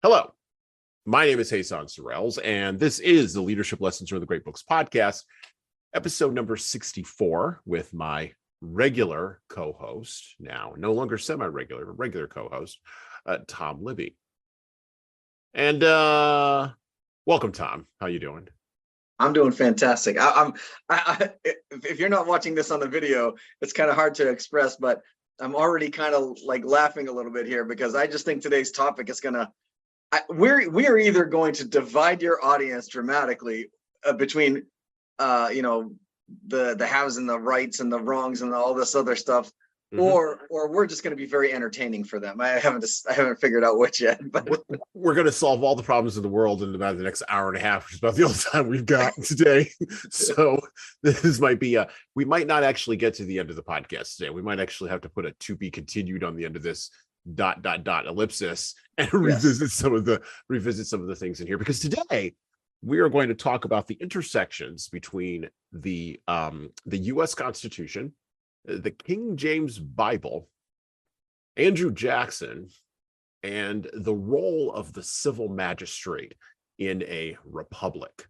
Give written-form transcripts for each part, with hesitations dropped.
Hello, my name is Hassan Sorrells, and this is the Leadership Lessons from the Great Books podcast, episode number 64, with my regular co-host, now no longer semi-regular, but regular co-host, Tom Libby. And welcome, Tom. How you doing? I'm doing fantastic. If you're not watching this on the video, it's kind of hard to express, but I'm already kind of like laughing a little bit here because I just think today's topic is we are either going to divide your audience dramatically between the haves and the rights and the wrongs and all this other stuff, or we're just going to be very entertaining for them. I haven't figured out which yet, but we're going to solve all the problems in the world in about the next hour and a half, which is about the only time we've got today. So this might be we might not actually get to the end of the podcast today. We might actually have to put a to be continued on the end of this ellipsis and revisit some of the things in here, because today we are going to talk about the intersections between the U.S. Constitution, the King James Bible, Andrew Jackson, and the role of the civil magistrate in a republic.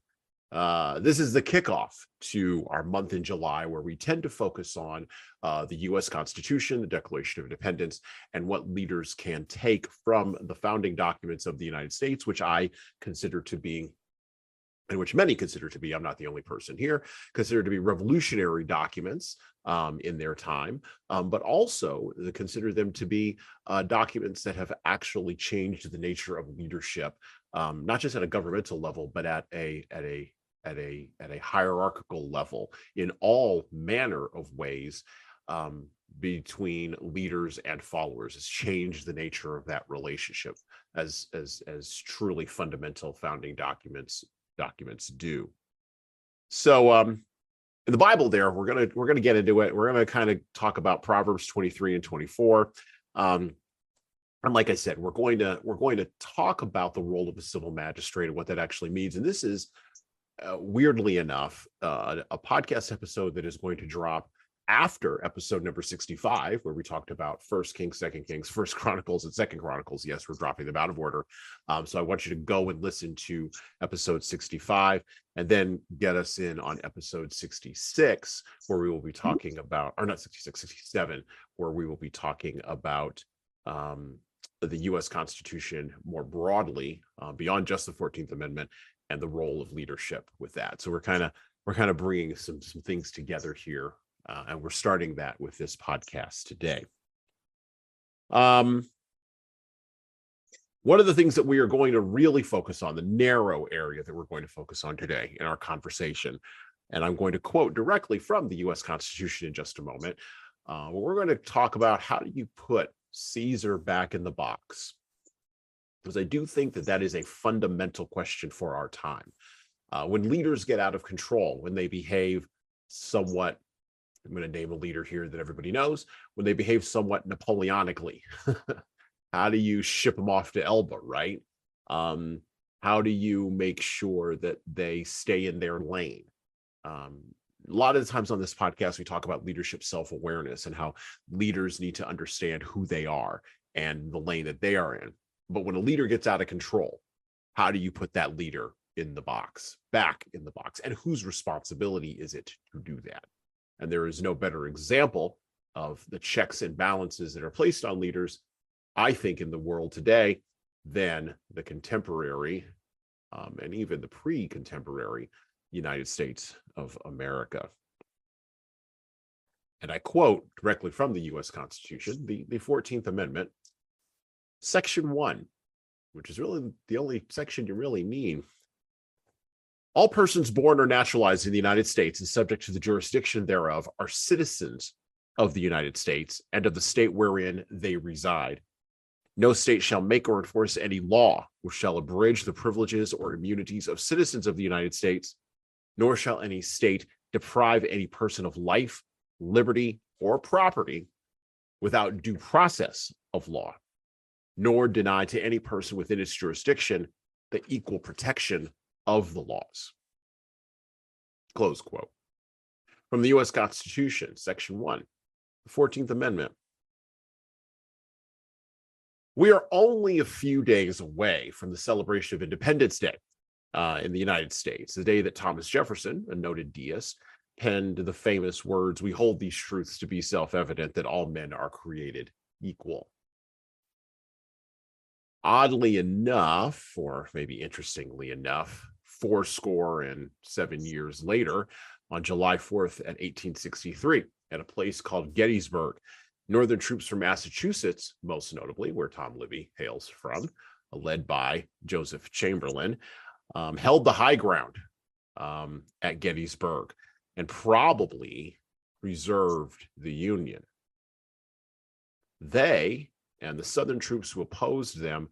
This is the kickoff to our month in July, where we tend to focus on the U.S. Constitution, the Declaration of Independence, and what leaders can take from the founding documents of the United States, which I consider to be, and which many consider to be, I'm not the only person here, consider to be revolutionary documents in their time, but also consider them to be documents that have actually changed the nature of leadership, not just at a governmental level, but at a hierarchical level in all manner of ways, between leaders and followers. Has changed the nature of that relationship as truly fundamental founding documents do. So in the Bible there, we're gonna get into it. We're gonna kind of talk about Proverbs 23 and 24. And like I said, we're going to talk about the role of a civil magistrate and what that actually means. And this is weirdly enough a podcast episode that is going to drop after episode number 65, where we talked about First Kings, Second Kings, First Chronicles, and Second Chronicles. Yes, we're dropping them out of order. So I want you to go and listen to episode 65 and then get us in on episode 66, where we will be talking about, or not 66, 67, where we will be talking about the U.S. Constitution more broadly, beyond just the 14th Amendment, and the role of leadership with that. So we're kind of bringing some things together here. And we're starting that with this podcast today. One of the things that we are going to really focus on, the narrow area that we're going to focus on today in our conversation, and I'm going to quote directly from the U.S. Constitution in just a moment, we're going to talk about how do you put Caesar back in the box, because I do think that is a fundamental question for our time. When leaders get out of control, when they behave somewhat, I'm going to name a leader here that everybody knows, when they behave somewhat Napoleonically, how do you ship them off to Elba, right? How do you make sure that they stay in their lane? A lot of the times on this podcast, we talk about leadership self-awareness and how leaders need to understand who they are and the lane that they are in. But when a leader gets out of control, how do you put that leader in the box, back in the box? And whose responsibility is it to do that? And there is no better example of the checks and balances that are placed on leaders, I think, in the world today than the contemporary and even the pre-contemporary United States of America. And I quote directly from the U.S. Constitution, the 14th Amendment, Section 1, which is really the only section you really need. All persons born or naturalized in the United States and subject to the jurisdiction thereof are citizens of the United States and of the state wherein they reside. No state shall make or enforce any law which shall abridge the privileges or immunities of citizens of the United States, nor shall any state deprive any person of life, liberty, or property without due process of law, nor deny to any person within its jurisdiction the equal protection of the laws. Close quote. From the U.S. Constitution, Section 1, the 14th Amendment. We are only a few days away from the celebration of Independence Day in the United States, the day that Thomas Jefferson, a noted deist, penned the famous words, "We hold these truths to be self-evident, that all men are created equal." Oddly enough, or maybe interestingly enough, 7 years later, on July 4th at 1863, at a place called Gettysburg, Northern troops from Massachusetts, most notably where Tom Libby hails from, led by Joseph Chamberlain, held the high ground at Gettysburg and probably preserved the Union. They and the Southern troops who opposed them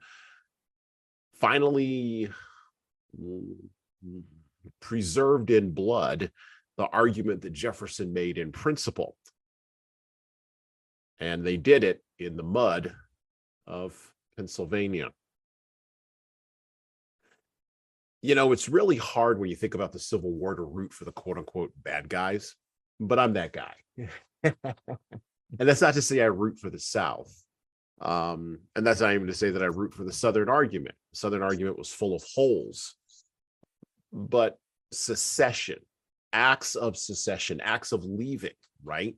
finally preserved in blood the argument that Jefferson made in principle. And they did it in the mud of Pennsylvania. You know, it's really hard when you think about the Civil War to root for the quote unquote bad guys, but I'm that guy. And that's not to say I root for the South. And that's not even to say that I root for the Southern argument. The Southern argument was full of holes. But secession, acts of leaving, right,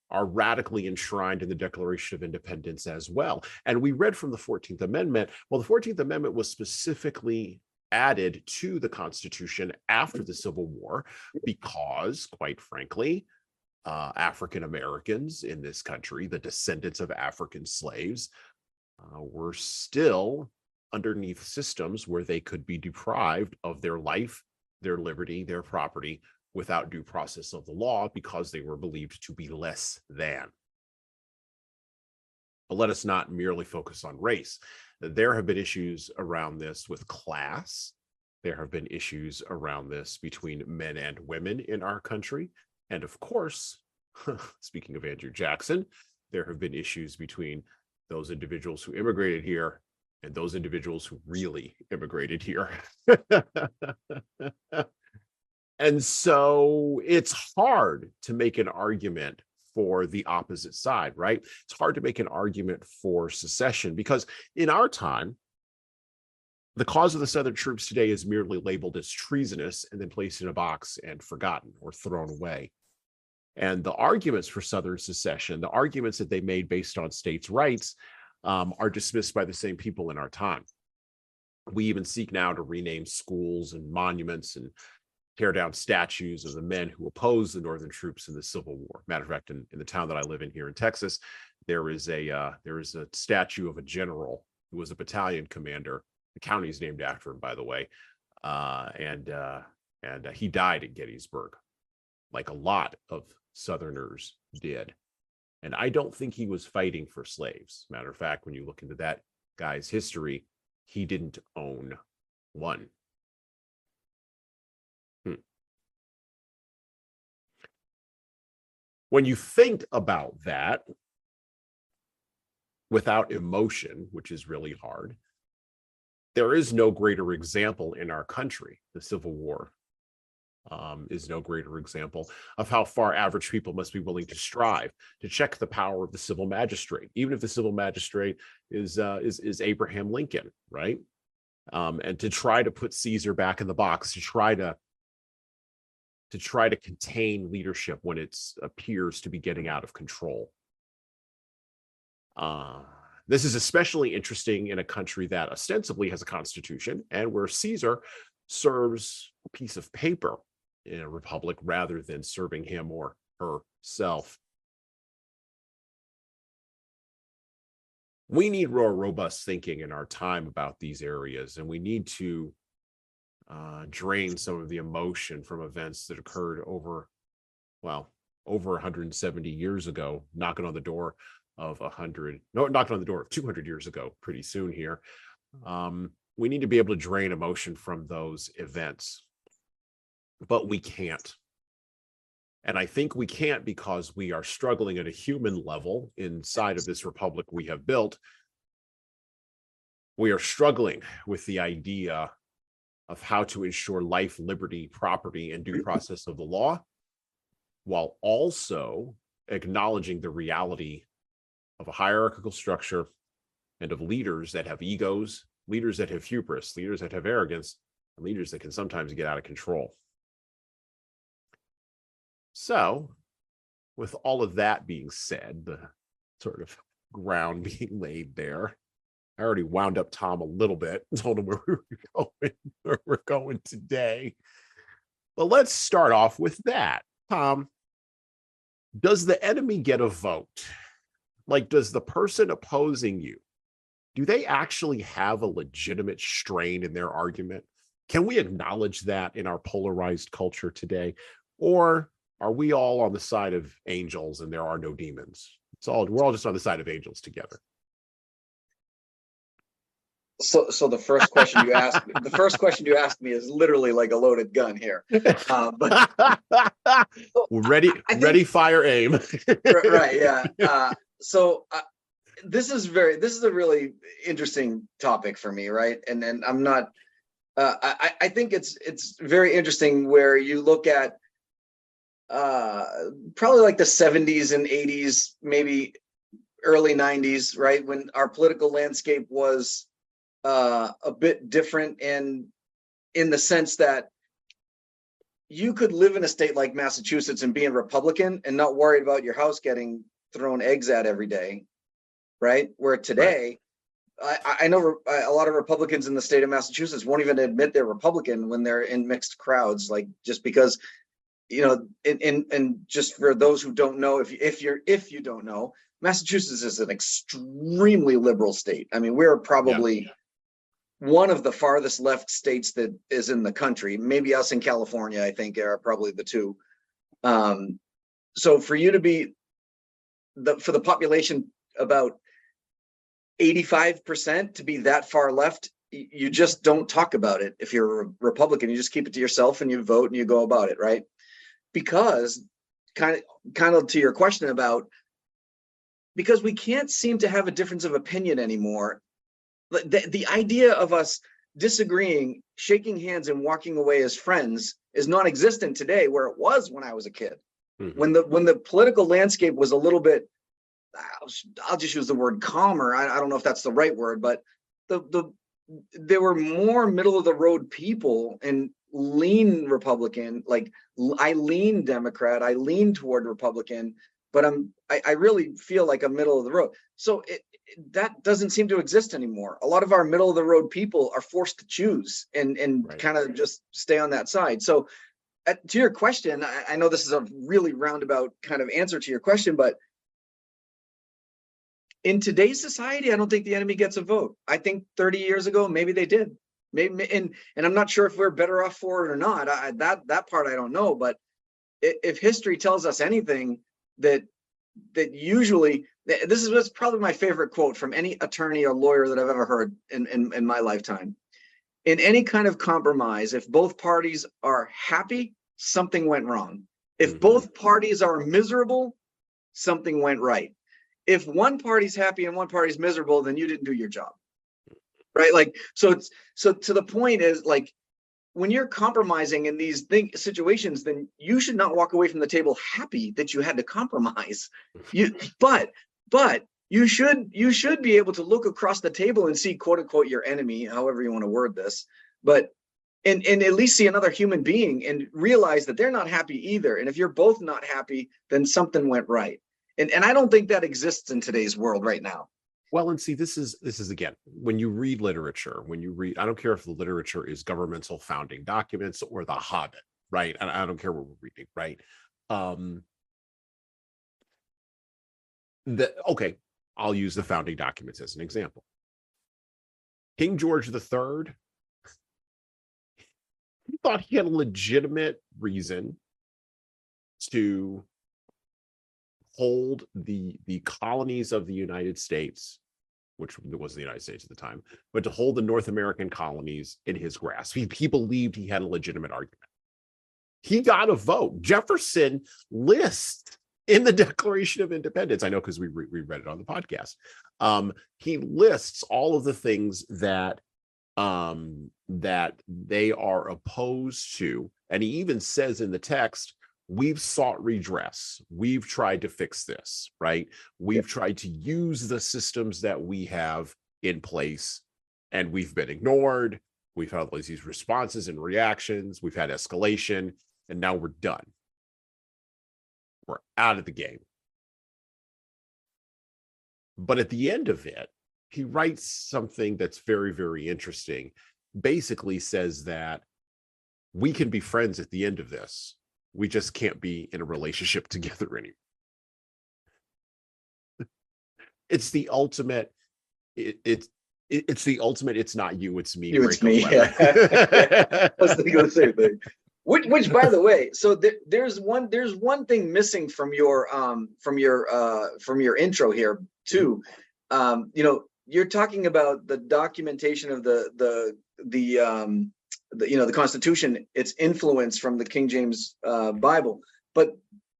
are radically enshrined in the Declaration of Independence as well. And we read from the 14th Amendment. Well, the 14th Amendment was specifically added to the Constitution after the Civil War because, quite frankly, African Americans in this country, the descendants of African slaves, were still underneath systems where they could be deprived of their life, their liberty, their property without due process of the law because they were believed to be less than. But let us not merely focus on race. There have been issues around this with class. There have been issues around this between men and women in our country. And of course, speaking of Andrew Jackson, there have been issues between those individuals who immigrated here and those individuals who really immigrated here. And so it's hard to make an argument for the opposite side, right? It's hard to make an argument for secession because in our time, the cause of the Southern troops today is merely labeled as treasonous and then placed in a box and forgotten or thrown away. And the arguments for Southern secession, the arguments that they made based on states' rights, are dismissed by the same people in our time. We even seek now to rename schools and monuments and tear down statues of the men who opposed the Northern troops in the Civil War. Matter of fact, in the town that I live in here in Texas, there is a statue of a general who was a battalion commander. The county is named after him, by the way, and he died at Gettysburg, like a lot of Southerners did. And I don't think he was fighting for slaves. Matter of fact, when you look into that guy's history, he didn't own one. When you think about that without emotion, which is really hard, there is no greater example in our country. The Civil War is no greater example of how far average people must be willing to strive to check the power of the civil magistrate, even if the civil magistrate is Abraham Lincoln, right? And to try to put Caesar back in the box, to try to contain leadership when it appears to be getting out of control. This is especially interesting in a country that ostensibly has a constitution and where Caesar serves a piece of paper in a republic rather than serving him or herself. We need more robust thinking in our time about these areas, and we need to drain some of the emotion from events that occurred over 170 years ago, knocking on the door of 200 years ago pretty soon here. We need to be able to drain emotion from those events, but we can't. And I think we can't because we are struggling at a human level inside of this republic we have built. We are struggling with the idea of how to ensure life, liberty, property, and due process of the law, while also acknowledging the reality of a hierarchical structure and of leaders that have egos, leaders that have hubris, leaders that have arrogance, and leaders that can sometimes get out of control. So, with all of that being said, the sort of ground being laid there, I already wound up Tom a little bit, told him where we're going today. But let's start off with that. Tom, does the enemy get a vote? Like, does the person opposing you, do they actually have a legitimate strain in their argument? Can we acknowledge that in our polarized culture today? Or are we all on the side of angels and there are no demons? We're all just on the side of angels together. So the first question you asked me is literally like a loaded gun here. But ready, fire, aim. Right, yeah. This is a really interesting topic for me, right? And I'm not. I think it's very interesting where you look at probably like the 70s and 80s, maybe early 90s, right, when our political landscape was a bit different, and in the sense that you could live in a state like Massachusetts and be a Republican and not worried about your house getting thrown eggs at every day, right? Where today, right. I know a lot of Republicans in the state of Massachusetts won't even admit they're Republican when they're in mixed crowds, like just because, you know, and just for those who don't know, if you don't know, Massachusetts is an extremely liberal state. I mean, we're probably one of the farthest left states that is in the country. Maybe us and California, I think, are probably the two. So for you to be for the population about 85% to be that far left, you just don't talk about it. If you're a Republican, you just keep it to yourself and you vote and you go about it, right? Because kind of to your question about, because we can't seem to have a difference of opinion anymore. The idea of us disagreeing, shaking hands and walking away as friends is non-existent today, where it was when I was a kid. Mm-hmm. When the political landscape was a little bit, I'll just use the word calmer. I don't know if that's the right word, but there were more middle of the road people and lean Republican. Like I lean Democrat, I lean toward Republican, but I really feel like I'm middle of the road. So that doesn't seem to exist anymore. A lot of our middle of the road people are forced to choose and right. kind of just stay on that side. So to your question, I know this is a really roundabout kind of answer to your question, but in today's society, I don't think the enemy gets a vote. I think 30 years ago, maybe they did. Maybe, and I'm not sure if we're better off for it or not. That part I don't know. But if history tells us anything, that usually, this is probably my favorite quote from any attorney or lawyer that I've ever heard in my lifetime. In any kind of compromise, if both parties are happy, something went wrong. If both parties are miserable, something went right. If one party's happy and one party's miserable, then you didn't do your job, right? Like, so to the point is, like, when you're compromising in these situations, then you should not walk away from the table happy that you had to compromise. But you should be able to look across the table and see, quote unquote, your enemy, however you want to word this, but and at least see another human being and realize that they're not happy either. And if you're both not happy, then something went right. And I don't think that exists in today's world right now. Well, and see, this is again, when you read literature, I don't care if the literature is governmental founding documents or The Hobbit, right? And I don't care what we're reading, right? Okay, I'll use the founding documents as an example. King George III, he thought he had a legitimate reason to hold the colonies of the United States, which was the United States at the time, but to hold the North American colonies in his grasp. He believed he had a legitimate argument. He got a vote. Jefferson lists in the Declaration of Independence, I know because we read it on the podcast, he lists all of the things that they are opposed to. And he even says in the text, we've sought redress. We've tried to fix this, right? We've tried to use the systems that we have in place, and we've been ignored. We've had all these responses and reactions. We've had escalation, and now we're done. We're out of the game. But at the end of it, he writes something that's very, very interesting. Basically says that we can be friends at the end of this. We just can't be in a relationship together anymore. It's the ultimate. It's the ultimate. It's not you, it's me. You, it's me. Yeah. I was thinking the same thing. Which, by the way, so there's one thing missing from your intro here too. You're talking about the documentation of the Constitution, its influence from the King James Bible, but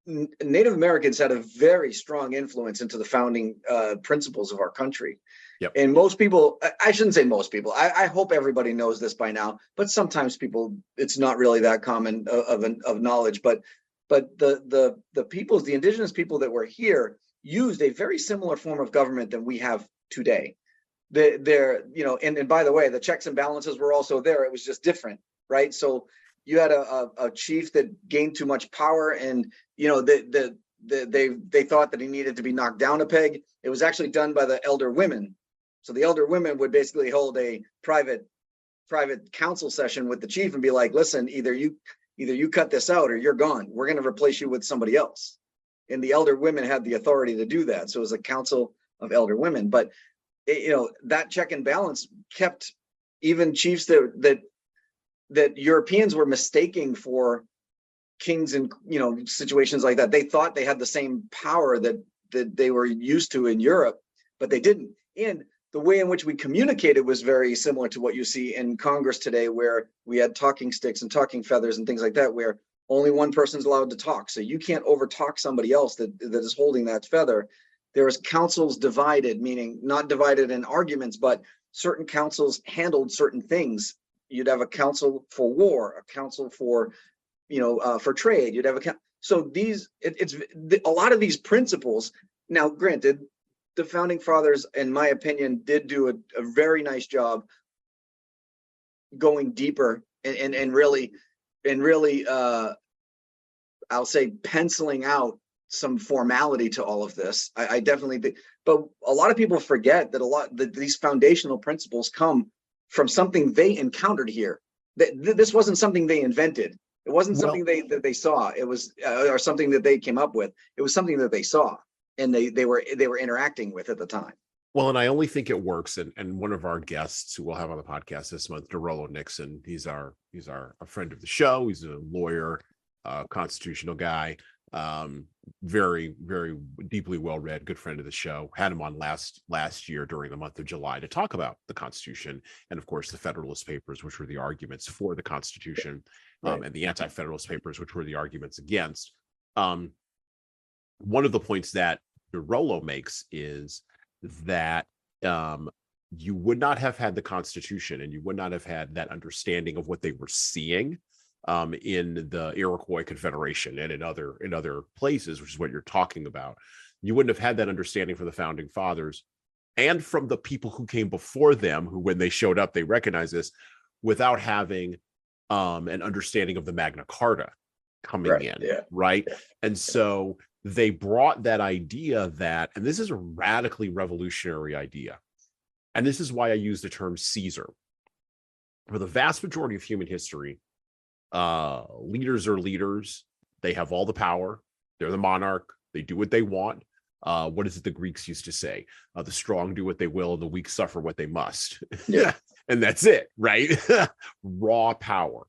Native Americans had a very strong influence into the founding principles of our country. Yep. And most people, I shouldn't say most people, I hope everybody knows this by now, but sometimes people, it's not really that common of knowledge, but the peoples, the indigenous people that were here used a very similar form of government than we have today. And by the way, the checks and balances were also there. It was just different, right? So you had a chief that gained too much power, and they thought that he needed to be knocked down a peg. It was actually done by the elder women. So the elder women would basically hold a private council session with the chief and be like, listen, either you cut this out or you're gone. We're going to replace you with somebody else. And the elder women had the authority to do that. So it was a council of elder women. But that check and balance kept even chiefs that Europeans were mistaking for kings and situations like that. They thought they had the same power that they were used to in Europe, but they didn't. And the way in which we communicated was very similar to what you see in Congress today, where we had talking sticks and talking feathers and things like that, where only one person's allowed to talk. So you can't overtalk somebody else that is holding that feather. There was councils divided, meaning not divided in arguments, but certain councils handled certain things. You'd have a council for war, a council for trade. You'd have a lot of these principles. Now, granted, the founding fathers, in my opinion, did do a very nice job going deeper and really, I'll say, penciling out some formality to all of this. I definitely did. But a lot of people forget that these foundational principles come from something they encountered here. This wasn't something they invented. It wasn't something that they saw. It was or something that they came up with. It was something that they saw and they were interacting with at the time. Well, and I only think it works. And one of our guests who we'll have on the podcast this month, DeRollo Nixon, he's a friend of the show. He's a lawyer, constitutional guy, very, very deeply well-read, good friend of the show. Had him on last year during the month of July to talk about the Constitution and, of course, the Federalist Papers, which were the arguments for the Constitution, right, and the Anti-Federalist Papers, which were the arguments against. One of the points that DeRollo makes is that you would not have had the Constitution and you would not have had that understanding of what they were seeing in the Iroquois Confederation and in other places, which is what you're talking about. You wouldn't have had that understanding from the founding fathers and from the people who came before them, who, when they showed up, they recognized this, without having an understanding of the Magna Carta coming in, right? Yeah. And so they brought that idea that, and this is a radically revolutionary idea, and this is why I use the term Caesar. For the vast majority of human history, leaders are leaders. They have all the power. They're the monarch. They do what they want. What is it the Greeks used to say? The strong do what they will and the weak suffer what they must. Yeah. And that's it, right? Raw power.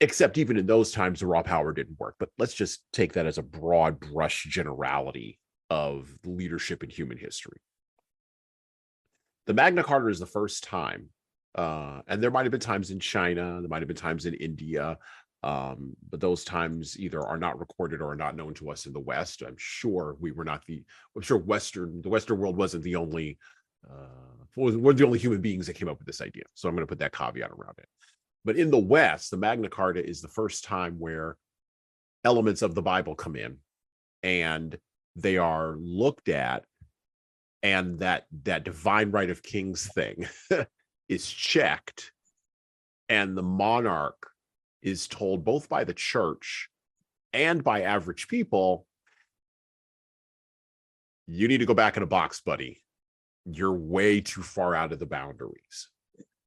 Except even in those times, the raw power didn't work. But let's just take that as a broad brush generality of leadership in human history. The Magna Carta is the first time, and there might have been times in China, there might have been times in India, but those times either are not recorded or are not known to us in the West. I'm sure the Western world wasn't the only, we're the only human beings that came up with this idea. So I'm going to put that caveat around it. But in the West, the Magna Carta is the first time where elements of the Bible come in and they are looked at and that divine right of kings thing is checked, and the monarch is told both by the church and by average people, you need to go back in a box, buddy. You're way too far out of the boundaries.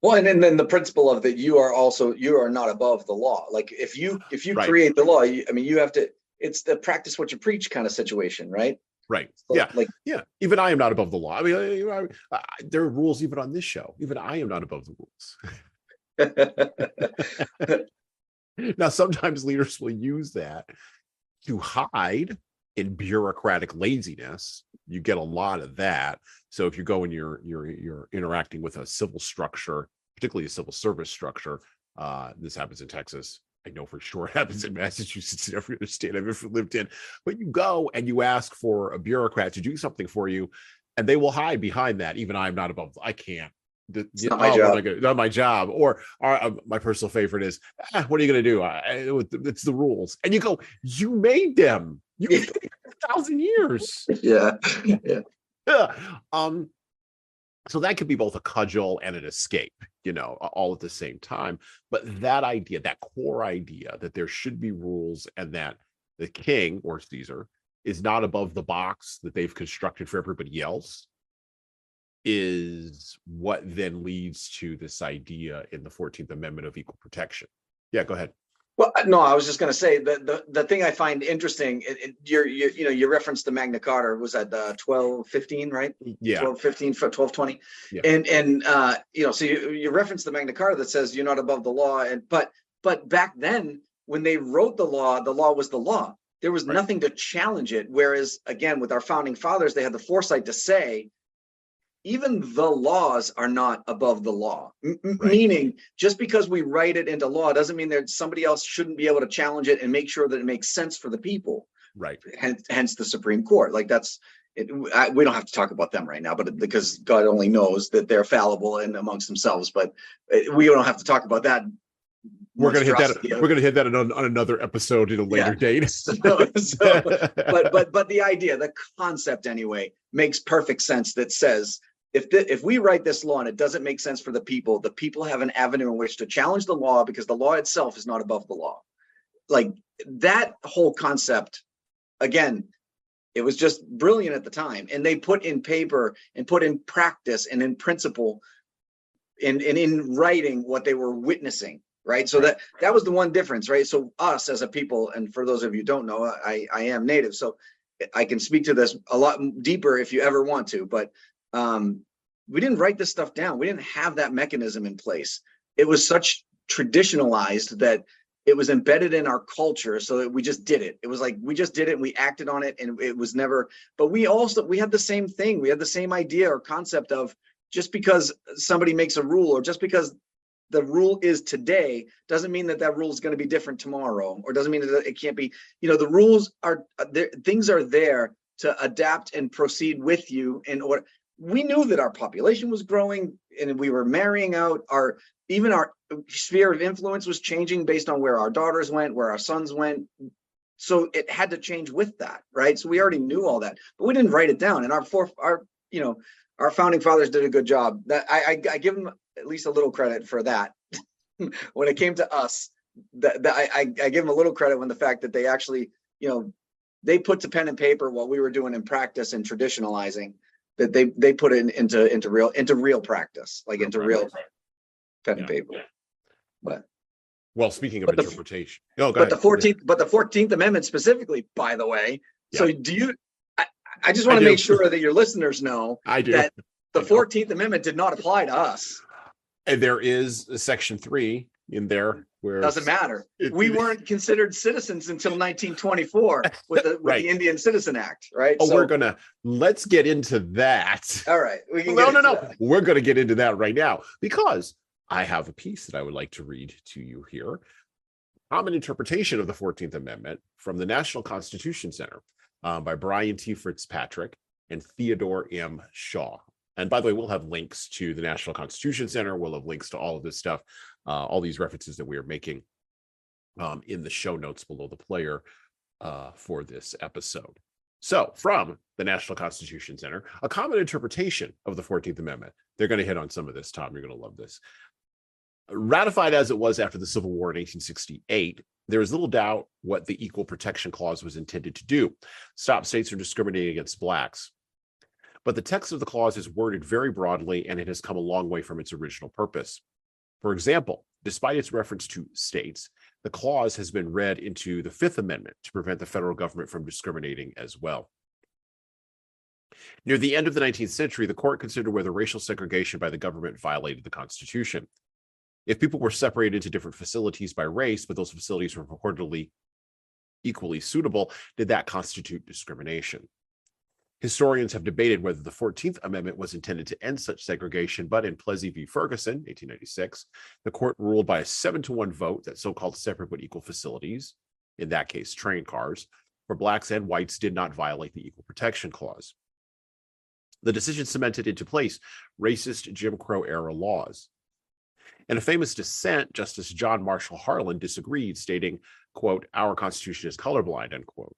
Well, and then the principle of that you are not above the law. Like if you Right. create the law, you have to. It's the practice what you preach kind of situation, right? Right. So, yeah. Like, yeah. Even I am not above the law. I mean, there are rules even on this show. Even I am not above the rules. Now, sometimes leaders will use that to hide in bureaucratic laziness. You get a lot of that. So if you go and you're interacting with a civil structure, particularly a civil service structure, this happens in Texas. I know for sure it happens in Massachusetts and every other state I've ever lived in. But you go and you ask for a bureaucrat to do something for you, and they will hide behind that. Even I'm not above. I can't. It's not my job. Not my job. Or my personal favorite is, what are you going to do? It's the rules. And you go, you made them. You 1,000 years. Yeah. So that could be both a cudgel and an escape, all at the same time. But that idea, that core idea that there should be rules and that the king or Caesar is not above the box that they've constructed for everybody else, is what then leads to this idea in the 14th Amendment of equal protection. Yeah, go ahead. Well, no, I was just going to say that the thing I find interesting, you referenced the Magna Carta, was that 1215, right? Yeah, 1215, 1220, yeah. And so you referenced the Magna Carta that says you're not above the law, but back then when they wrote the law was the law. There was nothing to challenge it. Whereas again, with our founding fathers, they had the foresight to say, even the laws are not above the law. Meaning, just because we write it into law doesn't mean that somebody else shouldn't be able to challenge it and make sure that it makes sense for the people. Right. Hence the Supreme Court. Like we don't have to talk about them right now, but because God only knows that they're fallible and amongst themselves. But we don't have to talk about that. We're going to hit that on another episode in a later date. But the idea, the concept anyway, makes perfect sense. That says, if we write this law and it doesn't make sense for the people have an avenue in which to challenge the law, because the law itself is not above the law. Like that whole concept, again, it was just brilliant at the time. And they put in paper and put in practice and in principle and in writing what they were witnessing. Right. So that was the one difference. Right. So us as a people, and for those of you who don't know, I am Native, so I can speak to this a lot deeper if you ever want to. But we didn't write this stuff down. We didn't have that mechanism in place. It was such traditionalized that it was embedded in our culture, so that we just did it. It was like we just did it and we acted on it, and it was never. But we had the same thing. We had the same idea or concept of, just because somebody makes a rule, or just because the rule is today, doesn't mean that rule is going to be different tomorrow, or doesn't mean that it can't be. The rules are there. Things are there to adapt and proceed with you. And we knew that our population was growing, and we were marrying out. Even our sphere of influence was changing based on where our daughters went, where our sons went. So it had to change with that, right? So we already knew all that, but we didn't write it down. And our founding fathers did a good job. That I give them at least a little credit for that. When it came to us, I give them a little credit when the fact that they actually, they put to pen and paper what we were doing in practice and traditionalizing, that they put it into real practice, like into real pen and paper. But well, speaking of interpretation, the 14th Amendment specifically, by the way. Yeah. So do you? I just want to make sure that your listeners know that the 14th Amendment did not apply to us. And there is a Section 3 in there where doesn't matter. We weren't considered citizens until 1924 with the Indian Citizen Act, right? Oh, let's get into that. All right. No. We're going to get into that right now, because I have a piece that I would like to read to you here. Common Interpretation of the 14th Amendment from the National Constitution Center by Brian T. Fitzpatrick and Theodore M. Shaw. And by the way, we'll have links to the National Constitution Center. We'll have links to all of this stuff, all these references that we are making in the show notes below the player for this episode. So, from the National Constitution Center, a common interpretation of the 14th Amendment. They're going to hit on some of this, Tom. You're going to love this. Ratified as it was after the Civil War in 1868, there is little doubt what the Equal Protection Clause was intended to do: stop states from discriminating against Blacks. But the text of the clause is worded very broadly, and it has come a long way from its original purpose. For example, despite its reference to states, the clause has been read into the Fifth Amendment to prevent the federal government from discriminating as well. Near the end of the 19th century, the court considered whether racial segregation by the government violated the Constitution. If people were separated into different facilities by race, but those facilities were purportedly equally suitable, did that constitute discrimination? Historians have debated whether the 14th Amendment was intended to end such segregation, but in Plessy v. Ferguson, 1896, the court ruled by a 7-1 vote that so-called separate but equal facilities, in that case train cars, for Blacks and whites did not violate the Equal Protection Clause. The decision cemented into place racist Jim Crow-era laws. In a famous dissent, Justice John Marshall Harlan disagreed, stating, quote, "Our Constitution is colorblind," unquote.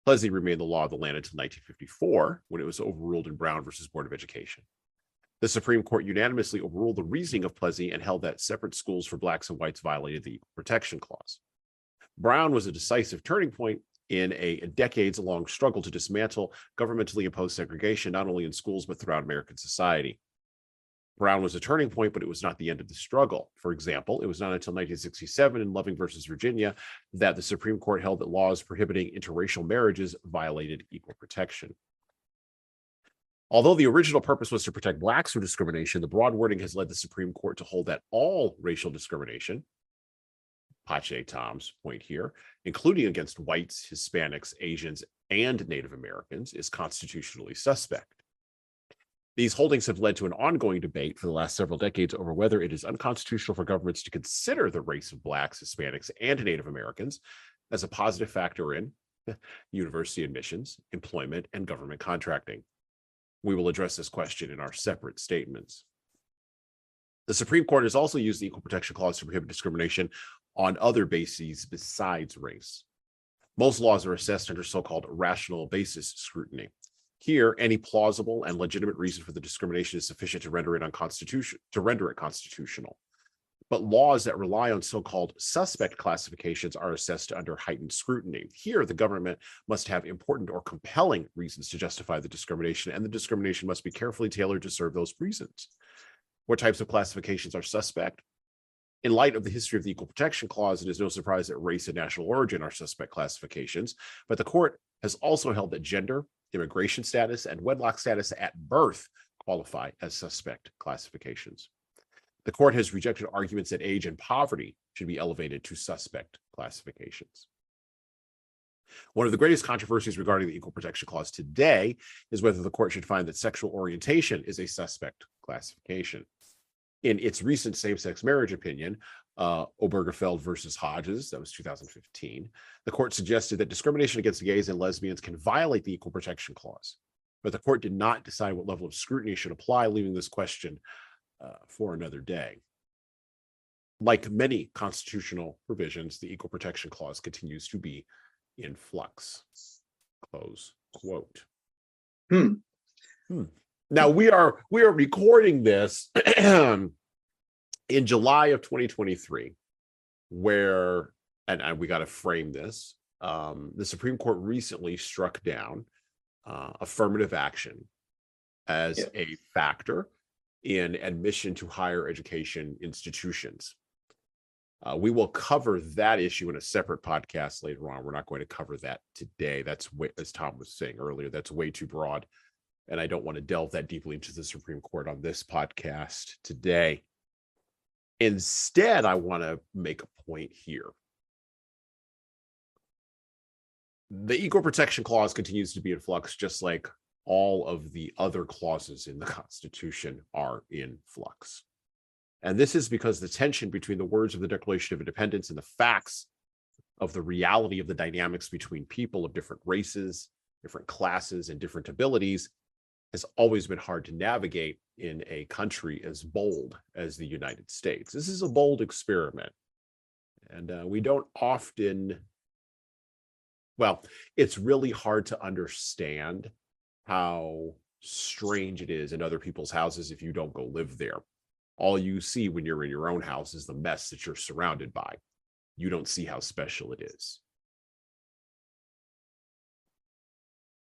Plessy remained the law of the land until 1954, when it was overruled in Brown versus Board of Education. The Supreme Court unanimously overruled the reasoning of Plessy and held that separate schools for Blacks and whites violated the Equal Protection Clause. Brown was a decisive turning point in a decades-long struggle to dismantle governmentally imposed segregation, not only in schools, but throughout American society. Brown was a turning point, but it was not the end of the struggle. For example, it was not until 1967 in Loving versus Virginia that the Supreme Court held that laws prohibiting interracial marriages violated equal protection. Although the original purpose was to protect Blacks from discrimination, the broad wording has led the Supreme Court to hold that all racial discrimination, Pache Tom's point here, including against whites, Hispanics, Asians, and Native Americans, is constitutionally suspect. These holdings have led to an ongoing debate for the last several decades over whether it is unconstitutional for governments to consider the race of Blacks, Hispanics, and Native Americans as a positive factor in university admissions, employment, and government contracting. We will address this question in our separate statements. The Supreme Court has also used the Equal Protection Clause to prohibit discrimination on other bases besides race. Most laws are assessed under so-called rational basis scrutiny. Here, any plausible and legitimate reason for the discrimination is sufficient to render it constitutional. But laws that rely on so-called suspect classifications are assessed under heightened scrutiny. Here, the government must have important or compelling reasons to justify the discrimination, and the discrimination must be carefully tailored to serve those reasons. What types of classifications are suspect? In light of the history of the Equal Protection Clause, it is no surprise that race and national origin are suspect classifications, but the court has also held that gender, immigration status, and wedlock status at birth qualify as suspect classifications. The court has rejected arguments that age and poverty should be elevated to suspect classifications. One of the greatest controversies regarding the Equal Protection Clause today is whether the court should find that sexual orientation is a suspect classification. In its recent same-sex marriage opinion, Obergefell versus Hodges, that was 2015, the court suggested that discrimination against gays and lesbians can violate the Equal Protection Clause, but the court did not decide what level of scrutiny should apply, leaving this question for another day. Like many constitutional provisions, the Equal Protection Clause continues to be in flux. Close quote. Now we are recording this in July of 2023, where, and we got to frame this, the Supreme Court recently struck down affirmative action as a factor in admission to higher education institutions. We will cover that issue in a separate podcast later on. We're not going to cover that today. That's way, as Tom was saying earlier, that's way too broad, and I don't want to delve that deeply into the Supreme Court on this podcast today. Instead, I want to make a point here. The Equal Protection Clause continues to be in flux, just like all of the other clauses in the Constitution are in flux. And this is because the tension between the words of the Declaration of Independence and the facts of the reality of the dynamics between people of different races, different classes, and different abilities has always been hard to navigate in a country as bold as the United States. This is a bold experiment, and we don't often Well, it's really hard to understand how strange it is in other people's houses if you don't go live there. All you see when you're in your own house is the mess that you're surrounded by. You don't see how special it is.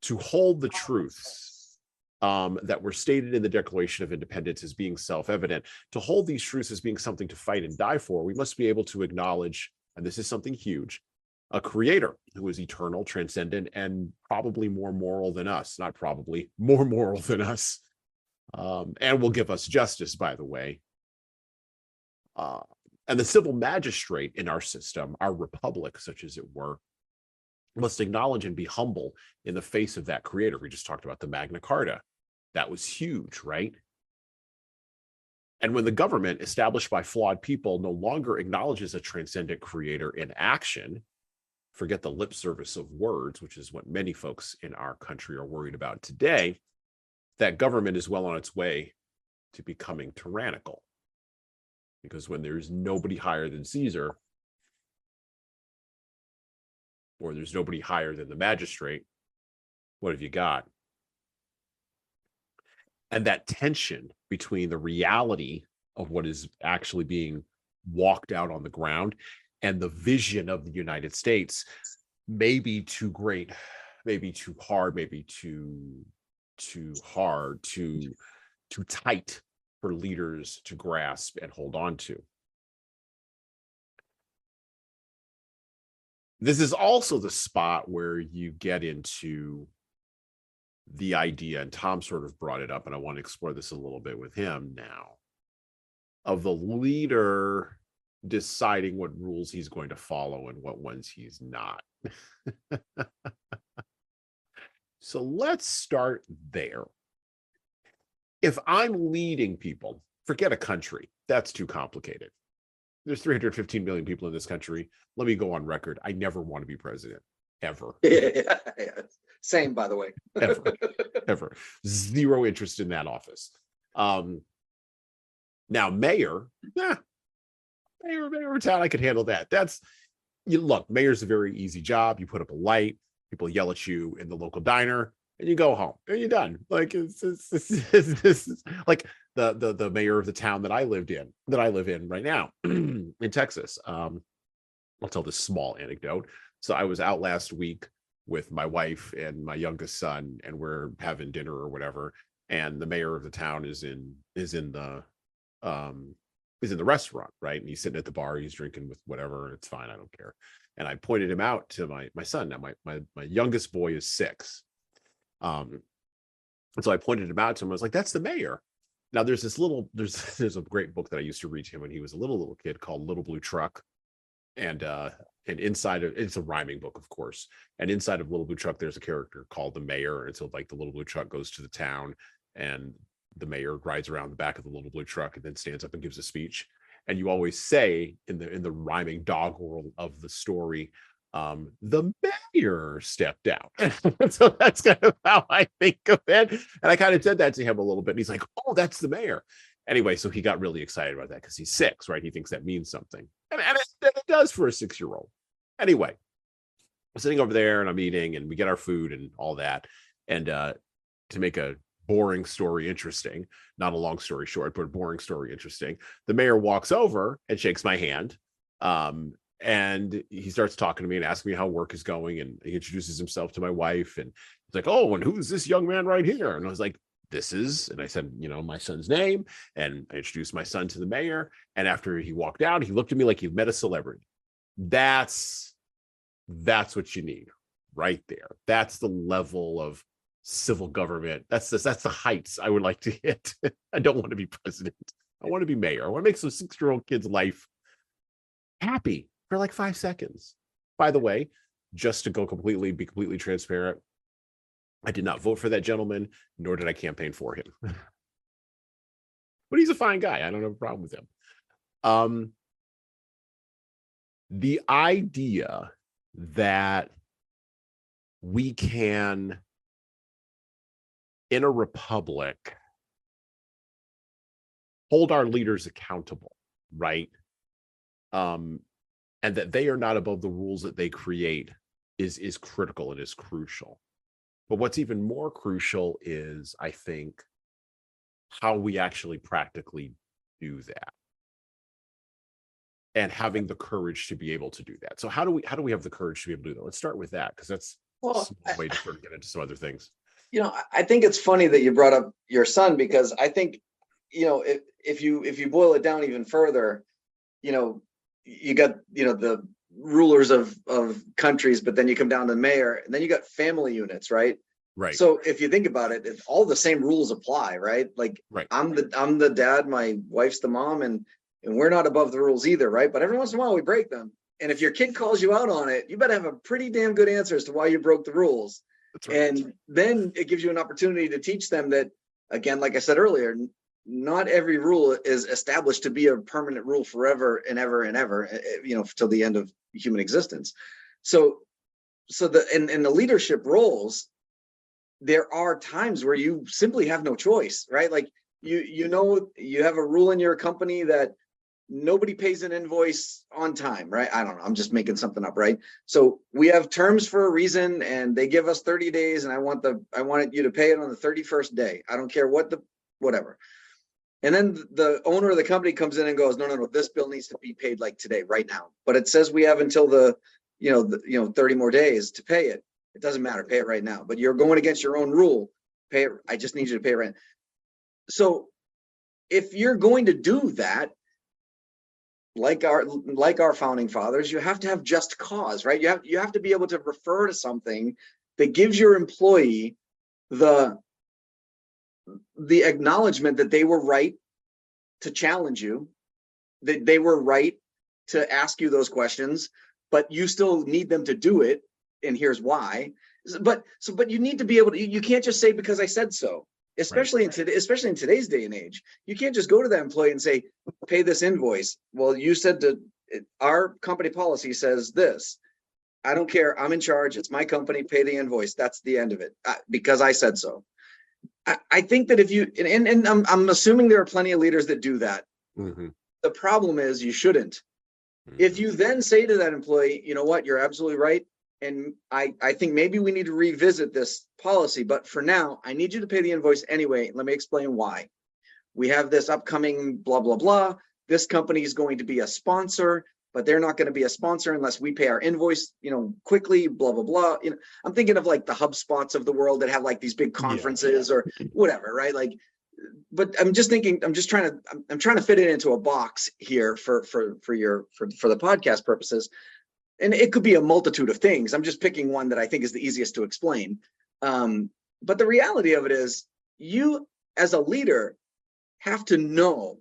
To hold the truths that were stated in the Declaration of Independence as being self-evident, to hold these truths as being something to fight and die for, we must be able to acknowledge, and this is something huge, a creator who is eternal, transcendent, and probably more moral than us. Not probably, more moral than us, and will give us justice, by the way. And the civil magistrate in our system, our republic, such as it were, must acknowledge and be humble in the face of that creator. We just talked about the Magna Carta. That was huge, right? And when the government, established by flawed people, no longer acknowledges a transcendent creator in action, forget the lip service of words, which is what many folks in our country are worried about today, that government is well on its way to becoming tyrannical. Because when there's nobody higher than Caesar, or there's nobody higher than the magistrate, what have you got? And that tension between the reality of what is actually being walked out on the ground and the vision of the United States may be too great, maybe too hard, maybe too hard, too tight for leaders to grasp and hold on to. This is also the spot where you get into the idea, and Tom sort of brought it up, and I want to explore this a little bit with him now, of the leader deciding what rules he's going to follow and what ones he's not. So let's start there. If I'm leading people, forget a country, that's too complicated. There's 315 million people in this country. Let me go on record. I never want to be president, ever. Yeah. Same, by the way. Ever. Zero interest in that office. Now, mayor of a town, I could handle that. Look, mayor's a very easy job. You put up a light, people yell at you in the local diner, and you go home, and you're done. Like it's like the mayor of the town that I live in right now in Texas. I'll tell this small anecdote. So I was out last week with my wife and my youngest son, and we're having dinner or whatever. And the mayor of the town is in the restaurant, right? And he's sitting at the bar, he's drinking with whatever. It's fine, I don't care. And I pointed him out to my son. Now my youngest boy is 6. And so I pointed him out to him. I was like, "That's the mayor." Now there's a great book that I used to read to him when he was a little kid called Little Blue Truck. And inside of it's a rhyming book, of course. And inside of Little Blue Truck, there's a character called the mayor. And so like the Little Blue Truck goes to the town, and the mayor rides around the back of the Little Blue Truck and then stands up and gives a speech. And you always say in the rhyming doggerel of the story, the mayor stepped out. So that's kind of how I think of it. And I kind of said that to him a little bit. And he's like, "Oh, that's the mayor." Anyway, so he got really excited about that because he's 6, right? He thinks that means something. And it does for a 6-year-old. Anyway, I'm sitting over there and I'm eating and we get our food and all that. And to make a boring story interesting, not a long story short, but a boring story interesting, the mayor walks over and shakes my hand. And he starts talking to me and asking me how work is going. And he introduces himself to my wife. And he's like, "Oh, and who's this young man right here?" And I was like, and I said, my son's name, and I introduced my son to the mayor. And after he walked out, he looked at me like he met a celebrity. That's what you need right there. That's the level of civil government. That's the heights I would like to hit. I don't want to be president. I want to be mayor. I want to make some 6-year-old kid's life happy for like 5 seconds. By the way, just to be completely transparent, I did not vote for that gentleman, nor did I campaign for him. But he's a fine guy. I don't have a problem with him. The idea that we can, in a republic, hold our leaders accountable, right? And that they are not above the rules that they create, is critical and is crucial. But what's even more crucial is, I think, how we actually practically do that, and having the courage to be able to do that. So how do we have the courage to be able to do that? Let's start with that, because that's a small way to sort of get into some other things. I think it's funny that you brought up your son, because I think, if you boil it down even further, you got, the rulers of countries, but then you come down to the mayor, and then you got family units, right? Right. So if you think about it, all the same rules apply, right? Like, right. I'm the dad, my wife's the mom, and we're not above the rules either, right? But every once in a while we break them. And if your kid calls you out on it, you better have a pretty damn good answer as to why you broke the rules. That's right. And then it gives you an opportunity to teach them that, again, like I said earlier, not every rule is established to be a permanent rule forever and ever and ever, till the end of human existence. So in the leadership roles, there are times where you simply have no choice, right? Like, you have a rule in your company that nobody pays an invoice on time, right? I don't know, I'm just making something up, right? So we have terms for a reason, and they give us 30 days, and I want you to pay it on the 31st day. I don't care whatever. And then the owner of the company comes in and goes, no, this bill needs to be paid like today, right now. But it says we have until the 30 more days to pay it. It doesn't matter, pay it right now. But you're going against your own rule. Pay it. I just need you to pay it right now. So if you're going to do that, like our founding fathers, you have to have just cause, right? You have to be able to refer to something that gives your employee the acknowledgement that they were right to challenge you, that they were right to ask you those questions, but you still need them to do it, and here's why. But you need to be able to. You can't just say because I said so. Especially in today's day and age, you can't just go to that employee and say, pay this invoice. Well, you said our company policy says this. I don't care. I'm in charge. It's my company. Pay the invoice. That's the end of it, because I said so. I think that if you, and I'm assuming there are plenty of leaders that do that. Mm-hmm. The problem is you shouldn't. Mm-hmm. If you then say to that employee, you know what, you're absolutely right. And I think maybe we need to revisit this policy, but for now, I need you to pay the invoice anyway. Let me explain why. We have this upcoming blah, blah, blah. This company is going to be a sponsor, but they're not going to be a sponsor unless we pay our invoice, quickly, blah, blah, blah. I'm thinking of like the HubSpots of the world that have like these big conferences or whatever, right? Like, but I'm just thinking, I'm trying to fit it into a box here for the podcast purposes. And it could be a multitude of things. I'm just picking one that I think is the easiest to explain. But the reality of it is, you as a leader have to know,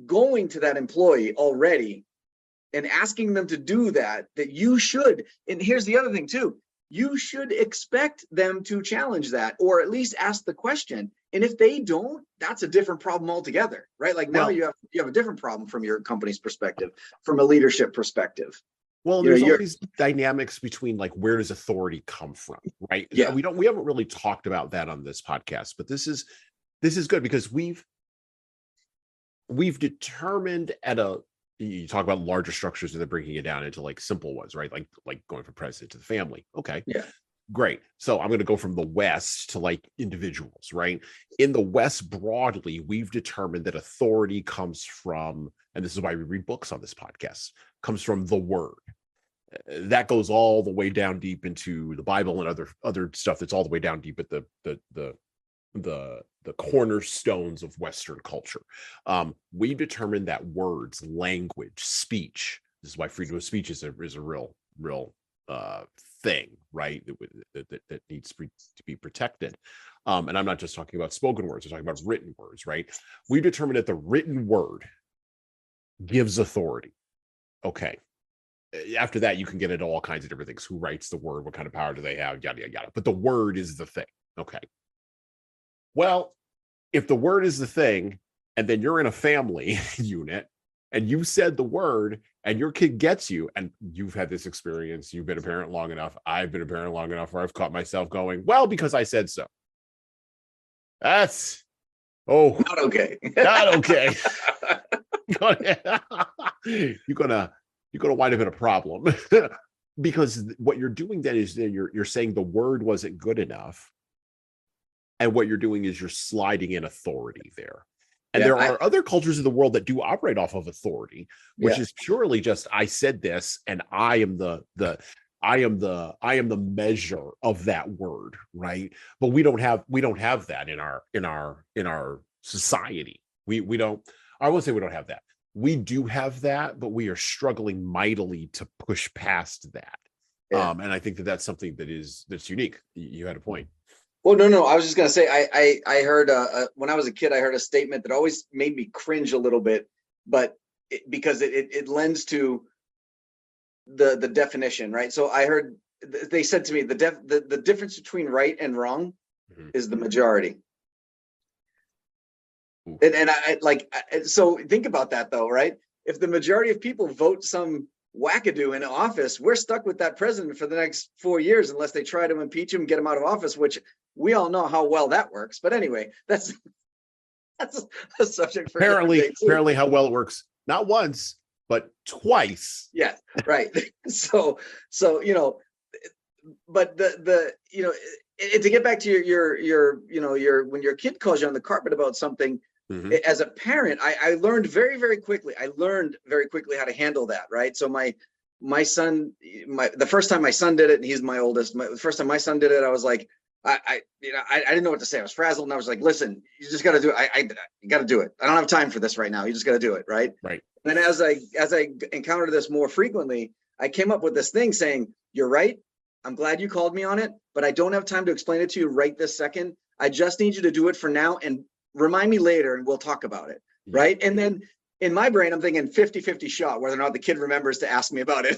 going to that employee already and asking them to do that you should. And here's the other thing too. You should expect them to challenge that, or at least ask the question. And if they don't, that's a different problem altogether, right? Like now you have a different problem from your company's perspective, from a leadership perspective. Well, there's all these dynamics between, like, where does authority come from, right? Yeah. We haven't really talked about that on this podcast, but this is good, because we've determined you talk about larger structures and then breaking it down into like simple ones, right? Like going from president to the family. Okay. Yeah. Great. So I'm going to go from the West to like individuals, right? In the West broadly, we've determined that authority comes from, and this is why we read books on this podcast, comes from the word. That goes all the way down deep into the Bible and other stuff that's all the way down deep at the cornerstones of Western culture. We've determined that words, language, speech, this is why freedom of speech is a real thing, right? That needs to be protected. And I'm not just talking about spoken words, I'm talking about written words, right? We've determined that the written word gives authority. Okay. After that, you can get into all kinds of different things. Who writes the word? What kind of power do they have? Yada, yada, yada. But the word is the thing. Okay. Well, if the word is the thing, and then you're in a family unit, and you said the word, and your kid gets you, and you've had this experience, you've been a parent long enough, I've been a parent long enough, where I've caught myself going, well, because I said so. That's, not okay. Not okay. You're gonna wind up in a problem. because what you're doing then is then you're saying the word wasn't good enough, and what you're doing is you're sliding in authority there. And Yeah, there are other cultures in the world that do operate off of authority, which is purely just, I said this and I am the measure of that word, right? But we don't have that in our society. We don't, I won't say we don't have that. We do have that, but we are struggling mightily to push past that. And I think that's something that's unique. You had a point. Well, no. I was just gonna say, I heard when I was a kid, I heard a statement that always made me cringe a little bit, but because it lends to the definition, right? So I heard they said to me the difference between right and wrong is the majority. And I like, so think about that though, right? If the majority of people vote some wackadoo in office, we're stuck with that president for the next 4 years unless they try to impeach him, get him out of office, which we all know how well that works. But anyway, that's a subject for apparently how well it works. Not once, but twice. Yeah, right. So but the to get back to your when your kid calls you on the carpet about something, as a parent, I learned very, very quickly. I learned very quickly how to handle that, right? So my son, the first time my son did it, and he's my oldest. The first time my son did it, I was like, I didn't know what to say. I was frazzled, and I was like, listen, you just got to do it. You got to do it. I don't have time for this right now. You just got to do it, right? Right. And as I encountered this more frequently, I came up with this thing saying, you're right. I'm glad you called me on it, but I don't have time to explain it to you right this second. I just need you to do it for now and remind me later and we'll talk about it. Yeah. Right. And then in my brain, I'm thinking 50-50 shot, whether or not the kid remembers to ask me about it.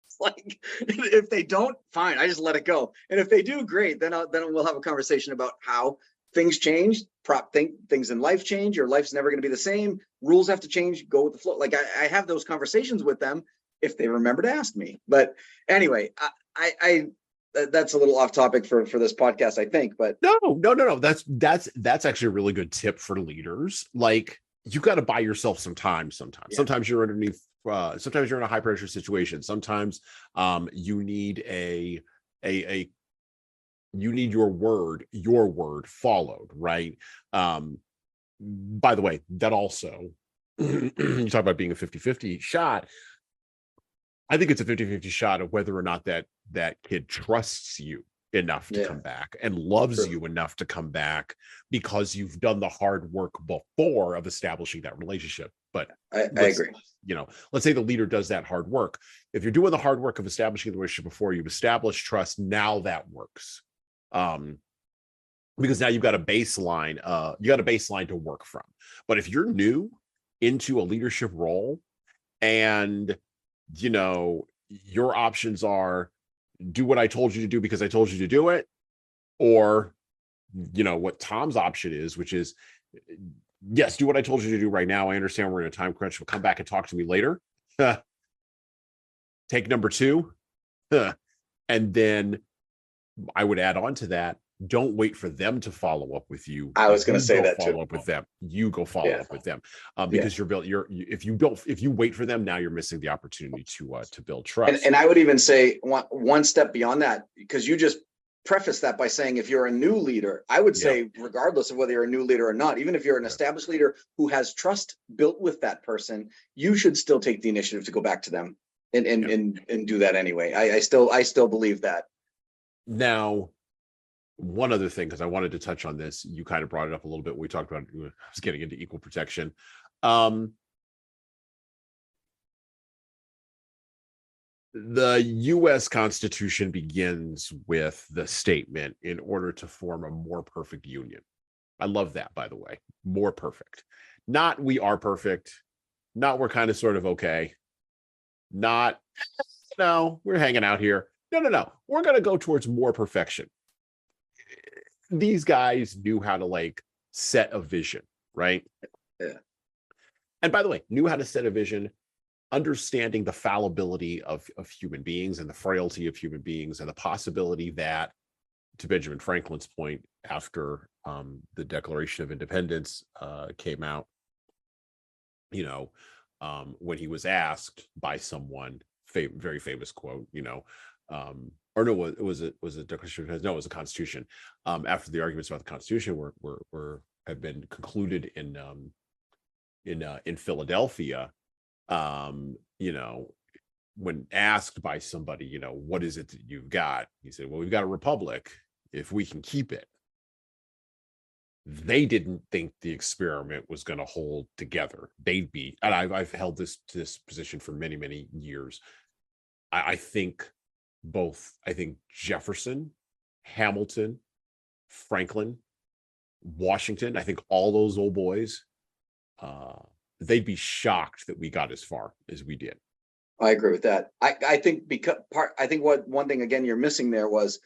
It's like, if they don't, fine, I just let it go. And if they do, great. Then we'll have a conversation about how things change, things in life change. Your life's never going to be the same. Rules have to change, go with the flow. Like I have those conversations with them if they remember to ask me. But anyway, I that's a little off topic for this podcast, I think. But no. That's actually a really good tip for leaders. Like, you got to buy yourself some time. Sometimes you're underneath. Sometimes you're in a high pressure situation. Sometimes you need you need your word followed, right? By the way, that also, you talk about being a 50-50 shot. I think it's a 50-50 shot of whether or not that kid trusts you enough to come back and loves you enough to come back, because you've done the hard work before of establishing that relationship. But I agree. Let's say the leader does that hard work. If you're doing the hard work of establishing the relationship before, you've established trust, now that works. Because now you've got a baseline, to work from. But if you're new into a leadership role and your options are do what I told you to do because I told you to do it, or what Tom's option is, which is, yes, do what I told you to do right now. I understand we're in a time crunch. We'll come back and talk to me later. Take number 2. And then I would add on to that, don't wait for them to follow up with you. I was going to say that too. Follow up with them. You go follow up with them, because if you wait for them, now you're missing the opportunity to build trust. And I would even say one step beyond that, because you just prefaced that by saying, if you're a new leader, I would say, regardless of whether you're a new leader or not, even if you're an established leader who has trust built with that person, you should still take the initiative to go back to them and do that anyway. I still believe that. Now, one other thing, because I wanted to touch on this, you kind of brought it up a little bit. We talked about, I was getting into equal protection. The U.S. Constitution begins with the statement, in order to form a more perfect union. I love that, by the way. More perfect. Not we are perfect. Not we're kind of sort of okay. Not, no, we're hanging out here. No. We're going to go towards more perfection. These guys knew how to set a vision, right? Yeah. And by the way, knew how to set a vision, understanding the fallibility of human beings and the frailty of human beings, and the possibility that, to Benjamin Franklin's point, after the Declaration of Independence came out, when he was asked by someone very famous quote, or no, it was a Declaration. No, it was a Constitution. After the arguments about the Constitution have been concluded in Philadelphia, when asked by somebody, what is it that you've got? He said, well, we've got a republic if we can keep it. They didn't think the experiment was going to hold together. They'd be, and I've held this position for many, many years. I think Jefferson, Hamilton, Franklin, Washington, I think all those old boys, they'd be shocked that we got as far as we did. I agree with that. I think one thing again you're missing there was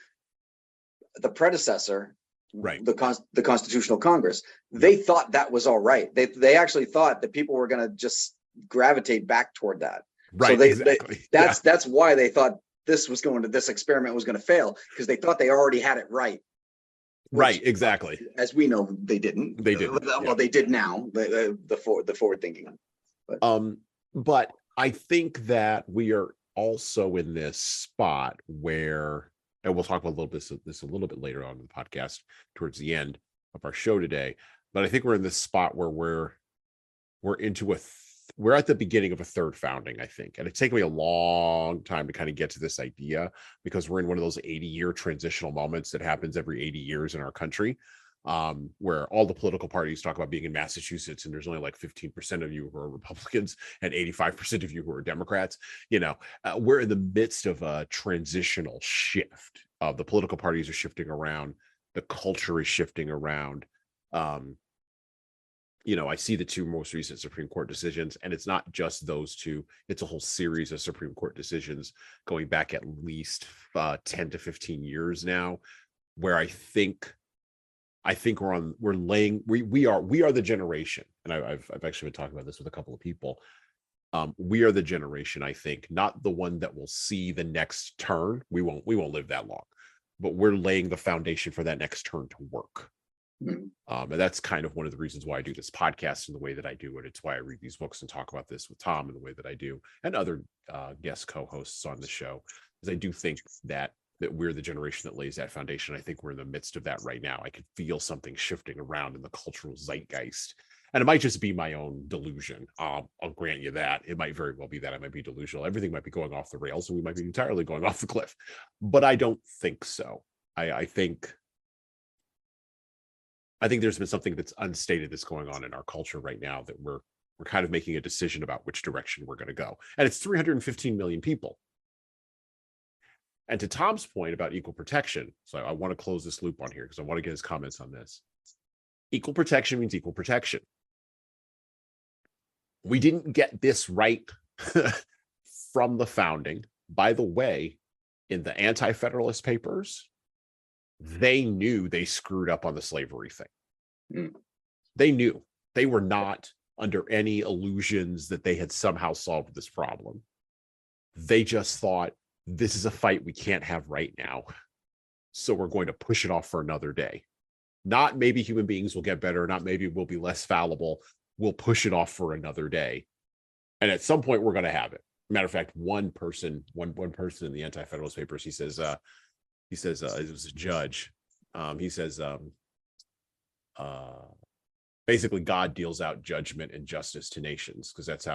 the predecessor, right? The Constitutional Congress. They thought that was all right. They actually thought that people were going to just gravitate back toward that. Right. So exactly. That's why they thought this experiment was going to fail, because they thought they already had it right. Right. Exactly. As we know, they didn't. They didn't. Well, they did now. The forward thinking. But I think that we are also in this spot where, and we'll talk about this a little bit later on in the podcast towards the end of our show today. But I think we're in this spot where we're at the beginning of a third founding, I think. And it's taken me a long time to kind of get to this idea, because we're in one of those 80-year transitional moments that happens every 80 years in our country, where all the political parties talk about being in Massachusetts, and there's only like 15% of you who are Republicans and 85% of you who are Democrats. We're in the midst of a transitional shift. The political parties are shifting around. The culture is shifting around. I see the two most recent Supreme Court decisions, and it's not just those two. It's a whole series of Supreme Court decisions going back at least 10 to 15 years now, where I think we are the generation, and I've actually been talking about this with a couple of people. We are the generation, I think, not the one that will see the next turn. We won't live that long, but we're laying the foundation for that next turn to work. And that's kind of one of the reasons why I do this podcast in the way that I do it. It's why I read these books and talk about this with Tom in the way that I do, and other guest co-hosts on the show, because I do think that we're the generation that lays that foundation. I think we're in the midst of that right now. I could feel something shifting around in the cultural zeitgeist, and it might just be my own delusion. I'll grant you that. It might very well be that I might be delusional. Everything might be going off the rails, and we might be entirely going off the cliff, but I don't think so. I think there's been something that's unstated that's going on in our culture right now, that we're kind of making a decision about which direction we're going to go. And it's 315 million people. And to Tom's point about equal protection, so I want to close this loop on here because I want to get his comments on this. Equal protection means equal protection. We didn't get this right from the founding. By the way, in the Anti-Federalist Papers, they knew they screwed up on the slavery thing. They knew. They were not under any illusions that they had somehow solved this problem. They just thought, this is a fight we can't have right now, so we're going to push it off for another day. Not maybe human beings will get better, not maybe we'll be less fallible. We'll push it off for another day. And at some point, we're going to have it. Matter of fact, one person in the Anti-Federalist Papers, he says, it was a judge. He says, basically, God deals out judgment and justice to nations, because that's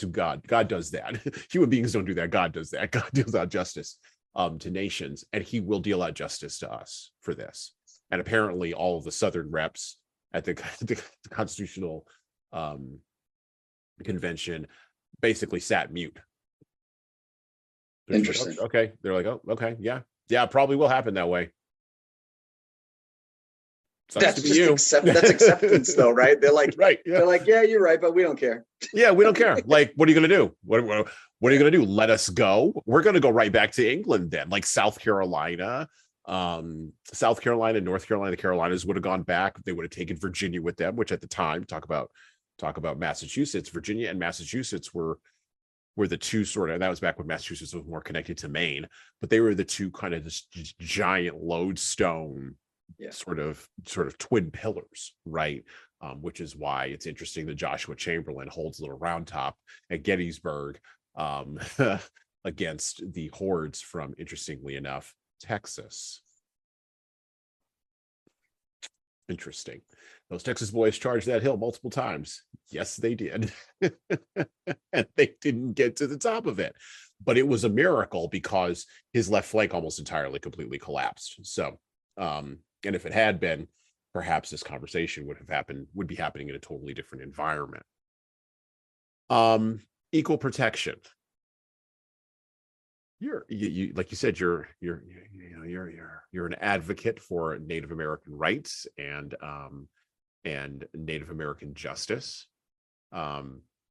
who God does that. Human beings don't do that. God does that. God deals out justice to nations, and he will deal out justice to us for this. And apparently, all of the Southern reps at the Constitutional Convention basically sat mute. Interesting. Okay, they're like, oh, okay, yeah, it probably will happen that way. That's acceptance, though, right? They're like, right? Yeah. They're like, yeah, you're right, but we don't care. Yeah, we don't care. Like, what are you going to do? What are you going to do? Let us go? We're going to go right back to England then, like South Carolina, North Carolina, the Carolinas would have gone back. They would have taken Virginia with them, which at the time, talk about Massachusetts, Virginia and Massachusetts were the two sort of, and that was back when Massachusetts was more connected to Maine, but they were the two kind of this giant lodestone, sort of twin pillars, right? Which is why it's interesting that Joshua Chamberlain holds a little round top at Gettysburg, um, against the hordes from, interestingly enough, Texas. Interesting. Those Texas boys charged that hill multiple times. Yes, they did. And they didn't get to the top of it. But it was a miracle because his left flank almost entirely completely collapsed. So, and if it had been, perhaps this conversation would be happening in a totally different environment. Equal protection. You like you said, you're an advocate for Native American rights and Native American justice.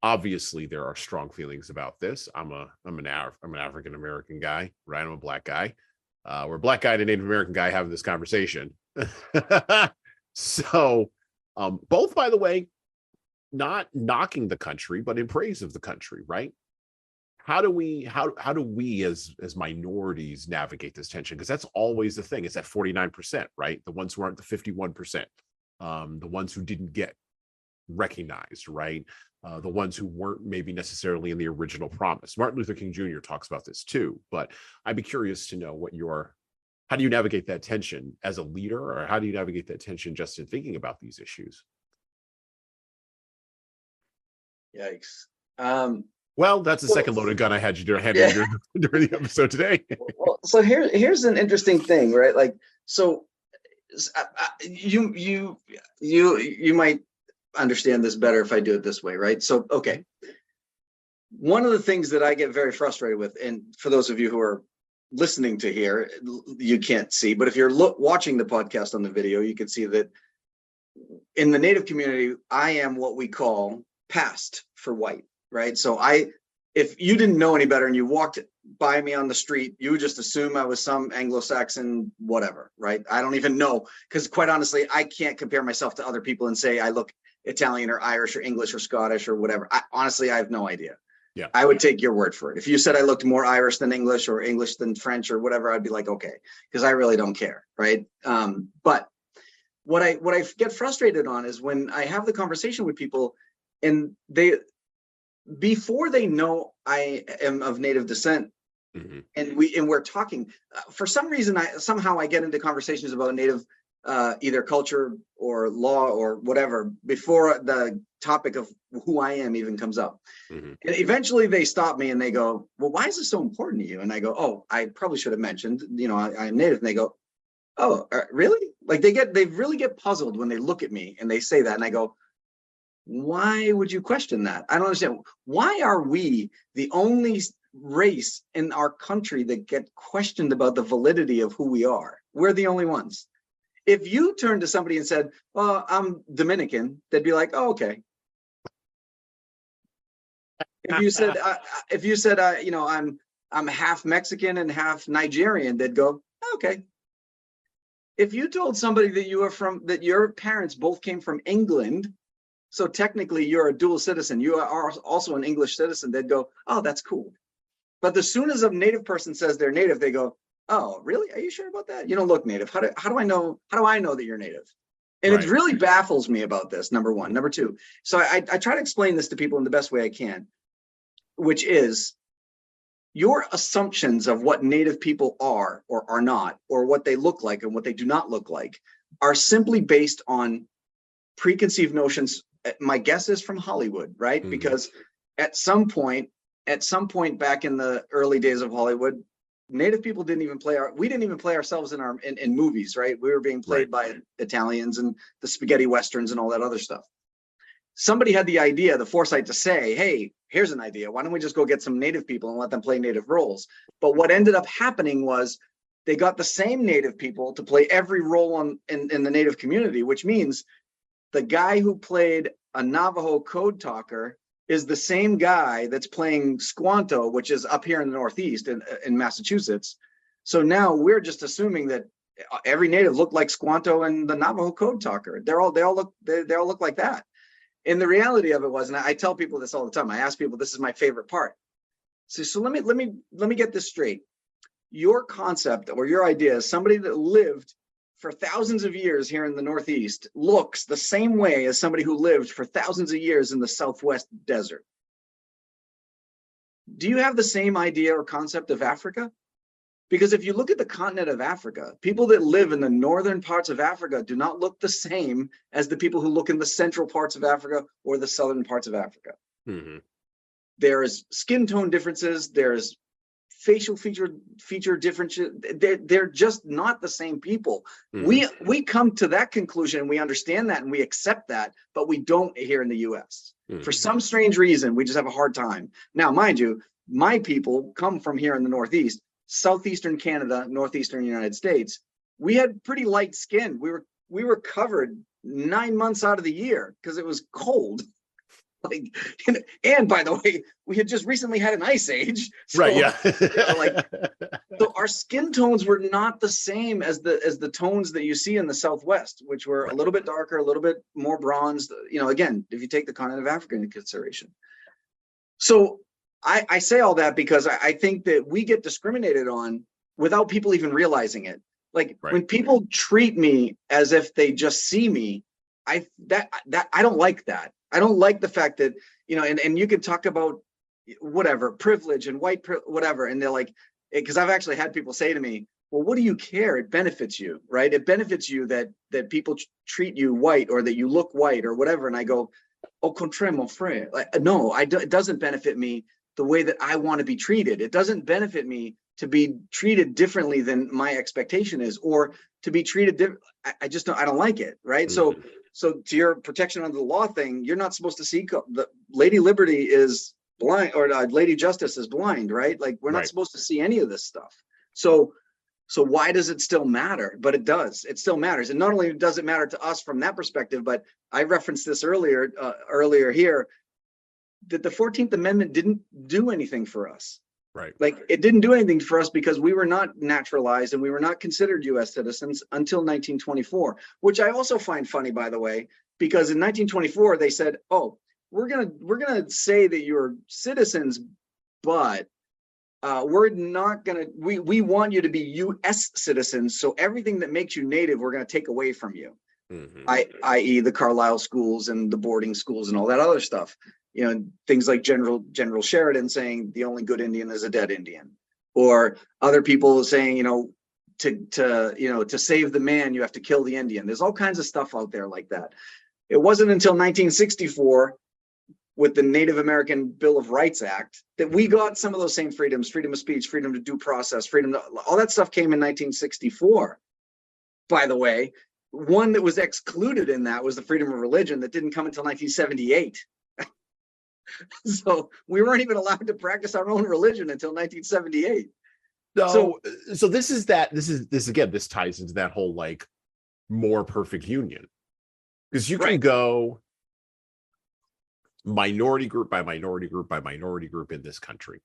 Obviously, there are strong feelings about this. I'm an African American guy, right? I'm a black guy. We're a black guy and a Native American guy having this conversation. So, both, by the way, not knocking the country, but in praise of the country, right? How do we as minorities navigate this tension? Because that's always the thing. It's that 49%, right? The ones who aren't the 51%, the ones who didn't get recognized, right? The ones who weren't maybe necessarily in the original promise. Martin Luther King Jr. talks about this too, but I'd be curious to know how do you navigate that tension as a leader, or how do you navigate that tension just in thinking about these issues? Yikes. Well, that's the second loaded gun I had you during the episode today. Well, so here's an interesting thing, right? Like, so you might understand this better if I do it this way, right? So, okay. One of the things that I get very frustrated with, and for those of you who are listening to here, you can't see, but if you're watching the podcast on the video, you can see that in the Native community, I am what we call past for white. Right. So if you didn't know any better and you walked by me on the street, you would just assume I was some Anglo-Saxon, whatever. Right. I don't even know, because quite honestly, I can't compare myself to other people and say I look Italian or Irish or English or Scottish or whatever. Honestly, I have no idea. Yeah. I would take your word for it. If you said I looked more Irish than English or English than French or whatever, I'd be like, OK, because I really don't care. Right. But what I get frustrated on is when I have the conversation with people and before they know I am of Native descent, mm-hmm. and we're talking, for some reason, somehow I get into conversations about Native either culture or law or whatever before the topic of who I am even comes up. Mm-hmm. And eventually they stop me and they go, well, why is this so important to you? And I go, oh, I probably should have mentioned, I'm Native. And they go, oh, really? Like they really get puzzled when they look at me and they say that. And I go, why would you question that? I don't understand. Why are we the only race in our country that get questioned about the validity of who we are? We're the only ones. If you turned to somebody and said, well, I'm Dominican, they'd be like, oh, okay. If you said, I'm half Mexican and half Nigerian, they'd go, okay. If you told somebody that your parents both came from England, so technically you're a dual citizen, you are also an English citizen, they'd go, oh, that's cool. But as soon as a Native person says they're Native, they go, oh, really? Are you sure about that? You don't look Native. How do I know that you're Native? And right. It really baffles me about this, number one. Number two, so I try to explain this to people in the best way I can, which is your assumptions of what Native people are or are not, or what they look like and what they do not look like, are simply based on preconceived notions. My guess is from Hollywood, right? Mm-hmm. Because at some point back in the early days of Hollywood, Native people we didn't even play ourselves in movies, right? We were being played by Italians and the spaghetti westerns and all that other stuff. Somebody had the foresight to say, hey, here's an idea. Why don't we just go get some Native people and let them play Native roles? But what ended up happening was they got the same Native people to play every role in the Native community, which means the guy who played a Navajo code talker is the same guy that's playing Squanto, which is up here in the Northeast in Massachusetts. So now we're just assuming that every Native looked like Squanto and the Navajo code talker. They all look like that. And the reality of it was, and I tell people this all the time, I ask people, this is my favorite part. So let me get this straight. Your concept or your idea is somebody that lived for thousands of years here in the Northeast looks the same way as somebody who lived for thousands of years in the Southwest desert. do you have the same idea or concept of Africa? Because if you look at the continent of Africa, people that live in the northern parts of Africa do not look the same as the people who look in the central parts of Africa or the southern parts of Africa. Mm-hmm. There's skin tone differences. There's facial feature differences. They're just not the same people. Mm-hmm. We come to that conclusion. We understand that and we accept that, but we don't here in the U.S. Mm-hmm. For some strange reason, we just have a hard time. Now, mind you, my people come from here in the Northeast. Southeastern Canada, northeastern United States, we had pretty light skin. We were covered 9 months out of the year because it was cold. Like, and by the way, we had just recently had an ice age. So, right. Yeah. So our skin tones were not the same as the tones that you see in the Southwest, which were a little bit darker, a little bit more bronzed. Again, if you take the continent of Africa into consideration. So I say all that because I think that we get discriminated on without people even realizing it. Like when people treat me as if they just see me, I don't like that. I don't like the fact that, and you can talk about whatever, privilege and whatever. And they're like, because I've actually had people say to me, well, what do you care? It benefits you, right? It benefits you that people treat you white or that you look white or whatever. And I go, au contraire, mon frère. Like, no, it doesn't benefit me the way that I want to be treated. It doesn't benefit me to be treated differently than my expectation is, or to be treated different. I just don't, I don't like it. Right. Mm-hmm. So to your protection under the law thing, you're not supposed to see the Lady Liberty is blind or Lady Justice is blind. Right. Like we're not supposed to see any of this stuff. So why does it still matter? But it does. It still matters. And not only does it matter to us from that perspective, but I referenced this earlier here, that the 14th Amendment didn't do anything for us. Right. Like it didn't do anything for us because we were not naturalized and we were not considered U.S. citizens until 1924, which I also find funny, by the way, because in 1924 they said, "Oh, we're gonna say that you're citizens, but we're not gonna. We want you to be U.S. citizens. So everything that makes you native, we're gonna take away from you, i.e., the Carlisle schools and the boarding schools and all that other stuff." Things like General Sheridan saying the only good Indian is a dead Indian, or other people saying, to save the man, you have to kill the Indian. There's all kinds of stuff out there like that. It wasn't until 1964 with the Native American Bill of Rights Act that we got some of those same freedoms, freedom of speech, freedom to due process, all that stuff came in 1964. By the way, one that was excluded in that was the freedom of religion that didn't come until 1978. So we weren't even allowed to practice our own religion until 1978. So this ties into that whole like more perfect union, because you can go minority group by minority group by minority group in this country,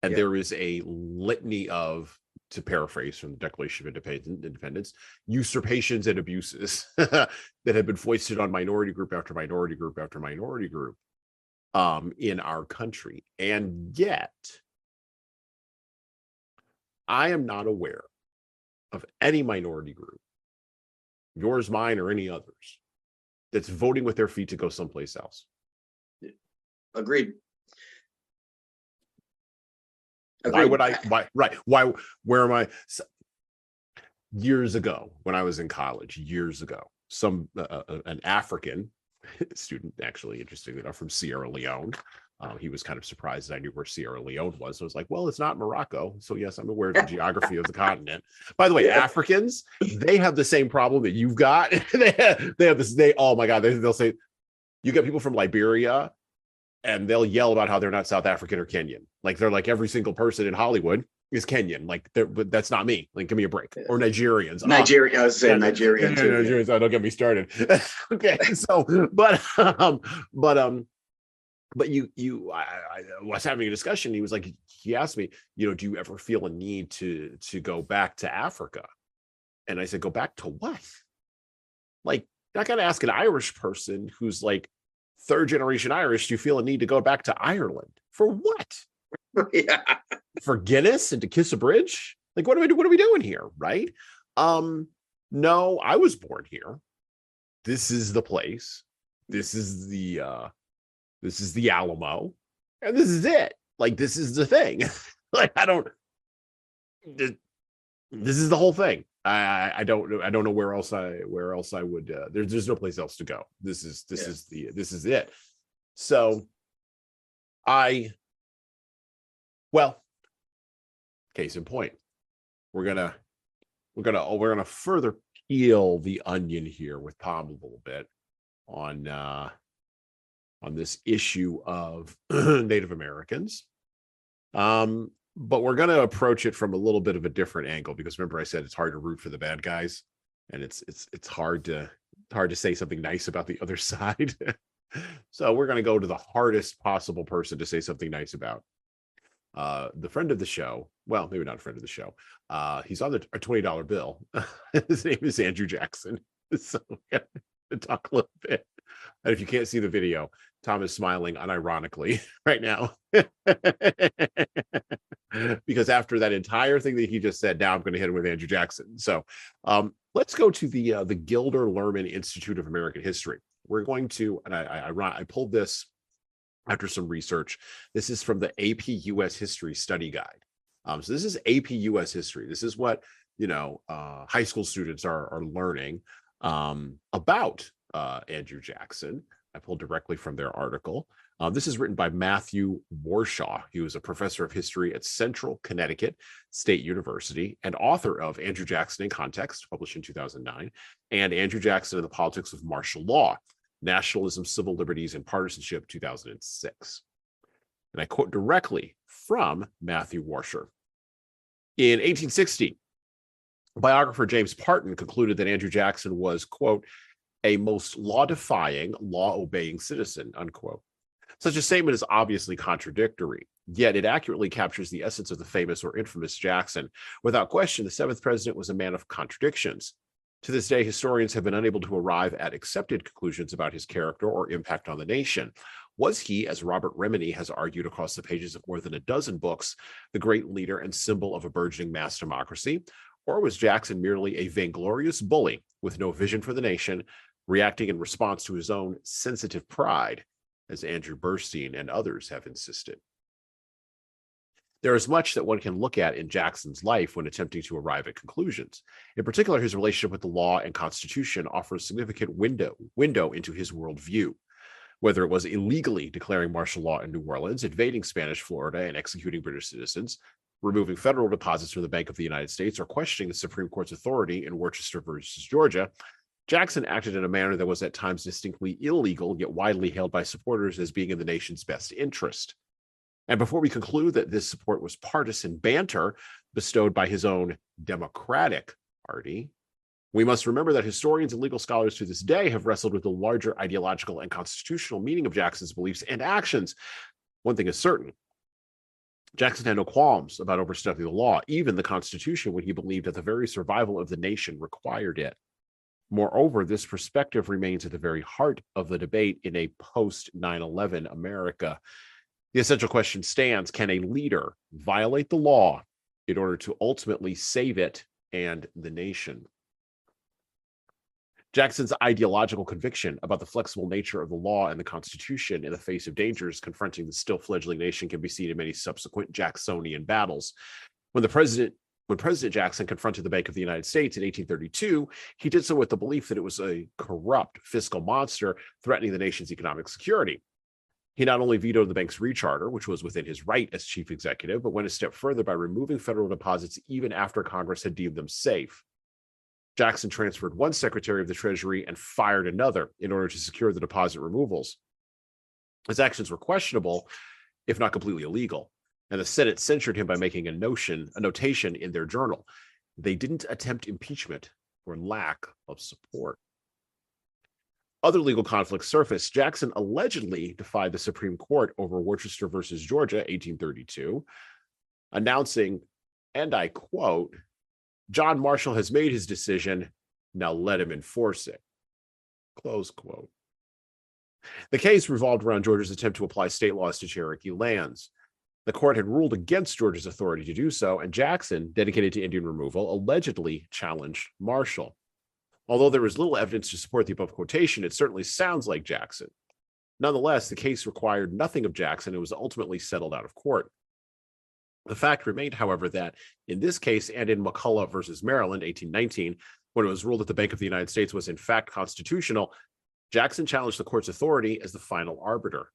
and there is a litany of, to paraphrase from the Declaration of Independence, usurpations and abuses that have been foisted on minority group after minority group after minority group in our country. And yet I am not aware of any minority group, yours, mine, or any others, that's voting with their feet to go someplace else. Agreed. Why would I? Why? Where am I? Years ago, when I was in college, an African student, actually, interestingly enough, from Sierra Leone. He was kind of surprised that I knew where Sierra Leone was. So I was like, well, it's not Morocco. So yes, I'm aware of the geography of the continent. By the way, Africans, they have the same problem that you've got. they have this, oh my God, they'll say, you get people from Liberia and they'll yell about how they're not South African or Kenyan. Like they're like, every single person in Hollywood is Kenyan. Like, but that's not me. Like, give me a break. Or Nigerians. I was saying Nigerian too. Nigerians. Oh, don't get me started. Okay. So, but I was having a discussion. He was like, he asked me, do you ever feel a need to go back to Africa? And I said, go back to what? Like, I got to ask an Irish person who's like third generation Irish, do you feel a need to go back to Ireland? For what? Yeah. For Guinness and to kiss a bridge? Like, what are we doing here? Right? No, I was born here. This is the place. This is the Alamo, and this is it. Like, this is the thing. Like, I don't. This is the whole thing. I don't know where else I would. There's no place else to go. This is it. So well, case in point, we're gonna further peel the onion here with Tom a little bit on this issue of Native Americans. But we're going to approach it from a little bit of a different angle, because remember I said it's hard to root for the bad guys, and it's hard to say something nice about the other side. So we're going to go to the hardest possible person to say something nice about. The friend of the show, well, maybe not a friend of the show. He's on a $20 bill. His name is Andrew Jackson. So we're going to talk a little bit. And if you can't see the video, Tom is smiling unironically right now. Because after that entire thing that he just said, now I'm going to hit him with Andrew Jackson. So let's go to the Gilder Lehrman Institute of American History. We're going to, and I pulled this after some research. This is from the AP US History Study Guide. So this is AP US History. This is what, high school students are learning about Andrew Jackson. I pulled directly from their article. This is written by Matthew Warshaw. He was a professor of history at Central Connecticut State University and author of Andrew Jackson in Context, published in 2009, and Andrew Jackson and the Politics of Martial Law, Nationalism, Civil Liberties, and Partisanship, 2006. And I quote directly from Matthew Warshaw. In 1860, biographer James Parton concluded that Andrew Jackson was, quote, a most law-defying, law-obeying citizen, unquote. Such a statement is obviously contradictory, yet it accurately captures the essence of the famous or infamous Jackson. Without question, the seventh president was a man of contradictions. To this day, historians have been unable to arrive at accepted conclusions about his character or impact on the nation. Was he, as Robert Remini has argued across the pages of more than a dozen books, the great leader and symbol of a burgeoning mass democracy? Or was Jackson merely a vainglorious bully with no vision for the nation, reacting in response to his own sensitive pride, as Andrew Burstein and others have insisted? There is much that one can look at in Jackson's life when attempting to arrive at conclusions. In particular, his relationship with the law and Constitution offers a significant window into his worldview. Whether it was illegally declaring martial law in New Orleans, invading Spanish Florida, and executing British citizens, removing federal deposits from the Bank of the United States, or questioning the Supreme Court's authority in Worcester versus Georgia, Jackson acted in a manner that was at times distinctly illegal, yet widely hailed by supporters as being in the nation's best interest. And before we conclude that this support was partisan banter bestowed by his own Democratic Party, we must remember that historians and legal scholars to this day have wrestled with the larger ideological and constitutional meaning of Jackson's beliefs and actions. One thing is certain: Jackson had no qualms about overstepping the law, even the Constitution, when he believed that the very survival of the nation required it. Moreover, this perspective remains at the very heart of the debate in a post-9/11 America. The essential question stands: can a leader violate the law in order to ultimately save it and the nation? Jackson's ideological conviction about the flexible nature of the law and the Constitution in the face of dangers confronting the still fledgling nation can be seen in many subsequent Jacksonian battles. When President Jackson confronted the Bank of the United States in 1832, he did so with the belief that it was a corrupt fiscal monster threatening the nation's economic security. He not only vetoed the bank's recharter, which was within his right as chief executive, but went a step further by removing federal deposits even after Congress had deemed them safe. Jackson transferred one secretary of the Treasury and fired another in order to secure the deposit removals. His actions were questionable, if not completely illegal, and the Senate censured him by making a notation in their journal. They didn't attempt impeachment for lack of support. Other legal conflicts surfaced. Jackson allegedly defied the Supreme Court over Worcester versus Georgia, 1832, announcing, and I quote, "John Marshall has made his decision, now let him enforce it," close quote. The case revolved around Georgia's attempt to apply state laws to Cherokee lands. The court had ruled against Georgia's authority to do so, and Jackson, dedicated to Indian removal, allegedly challenged Marshall. Although there is little evidence to support the above quotation, it certainly sounds like Jackson. Nonetheless, the case required nothing of Jackson and was ultimately settled out of court. The fact remained, however, that in this case and in McCullough versus Maryland, 1819, when it was ruled that the Bank of the United States was in fact constitutional, Jackson challenged the court's authority as the final arbiter.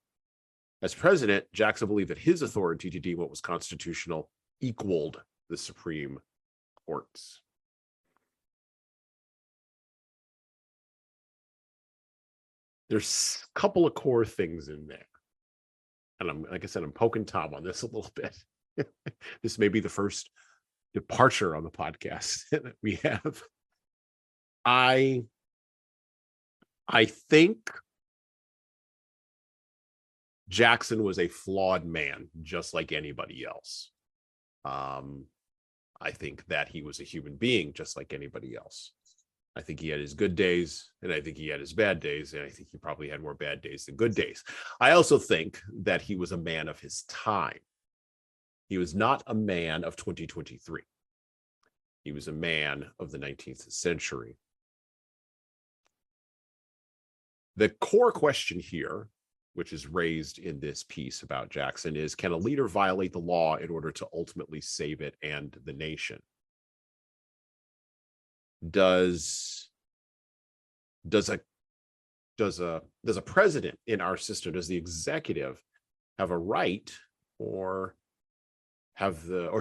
As president, Jackson believed that his authority to deem what was constitutional equaled the Supreme Court's. There's a couple of core things in there. And like I said, I'm poking Tom on this a little bit. This may be the first departure on the podcast that we have. I think Jackson was a flawed man, just like anybody else. I think that he was a human being, just like anybody else. I think he had his good days, and I think he had his bad days, and I think he probably had more bad days than good days. I also think that he was a man of his time. He was not a man of 2023. He was a man of the 19th century. The core question here, which is raised in this piece about Jackson, is, can a leader violate the law in order to ultimately save it and the nation? Does a president in our system, does the executive have a right, or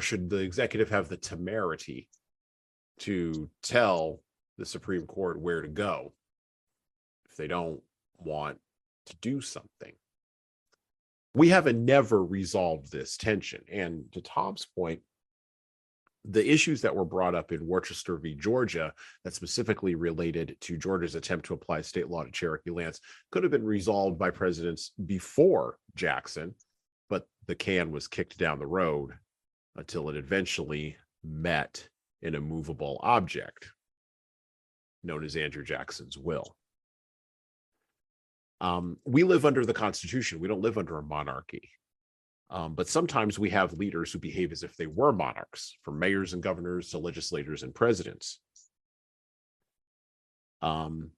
should the executive have the temerity to tell the Supreme Court where to go if they don't want to do something? We haven't never resolved this tension. And to Tom's point, the issues that were brought up in Worcester v. Georgia that specifically related to Georgia's attempt to apply state law to Cherokee lands could have been resolved by presidents before Jackson, but the can was kicked down the road until it eventually met an immovable object known as Andrew Jackson's will. We live under the Constitution. We don't live under a monarchy. But sometimes we have leaders who behave as if they were monarchs, from mayors and governors to legislators and presidents. The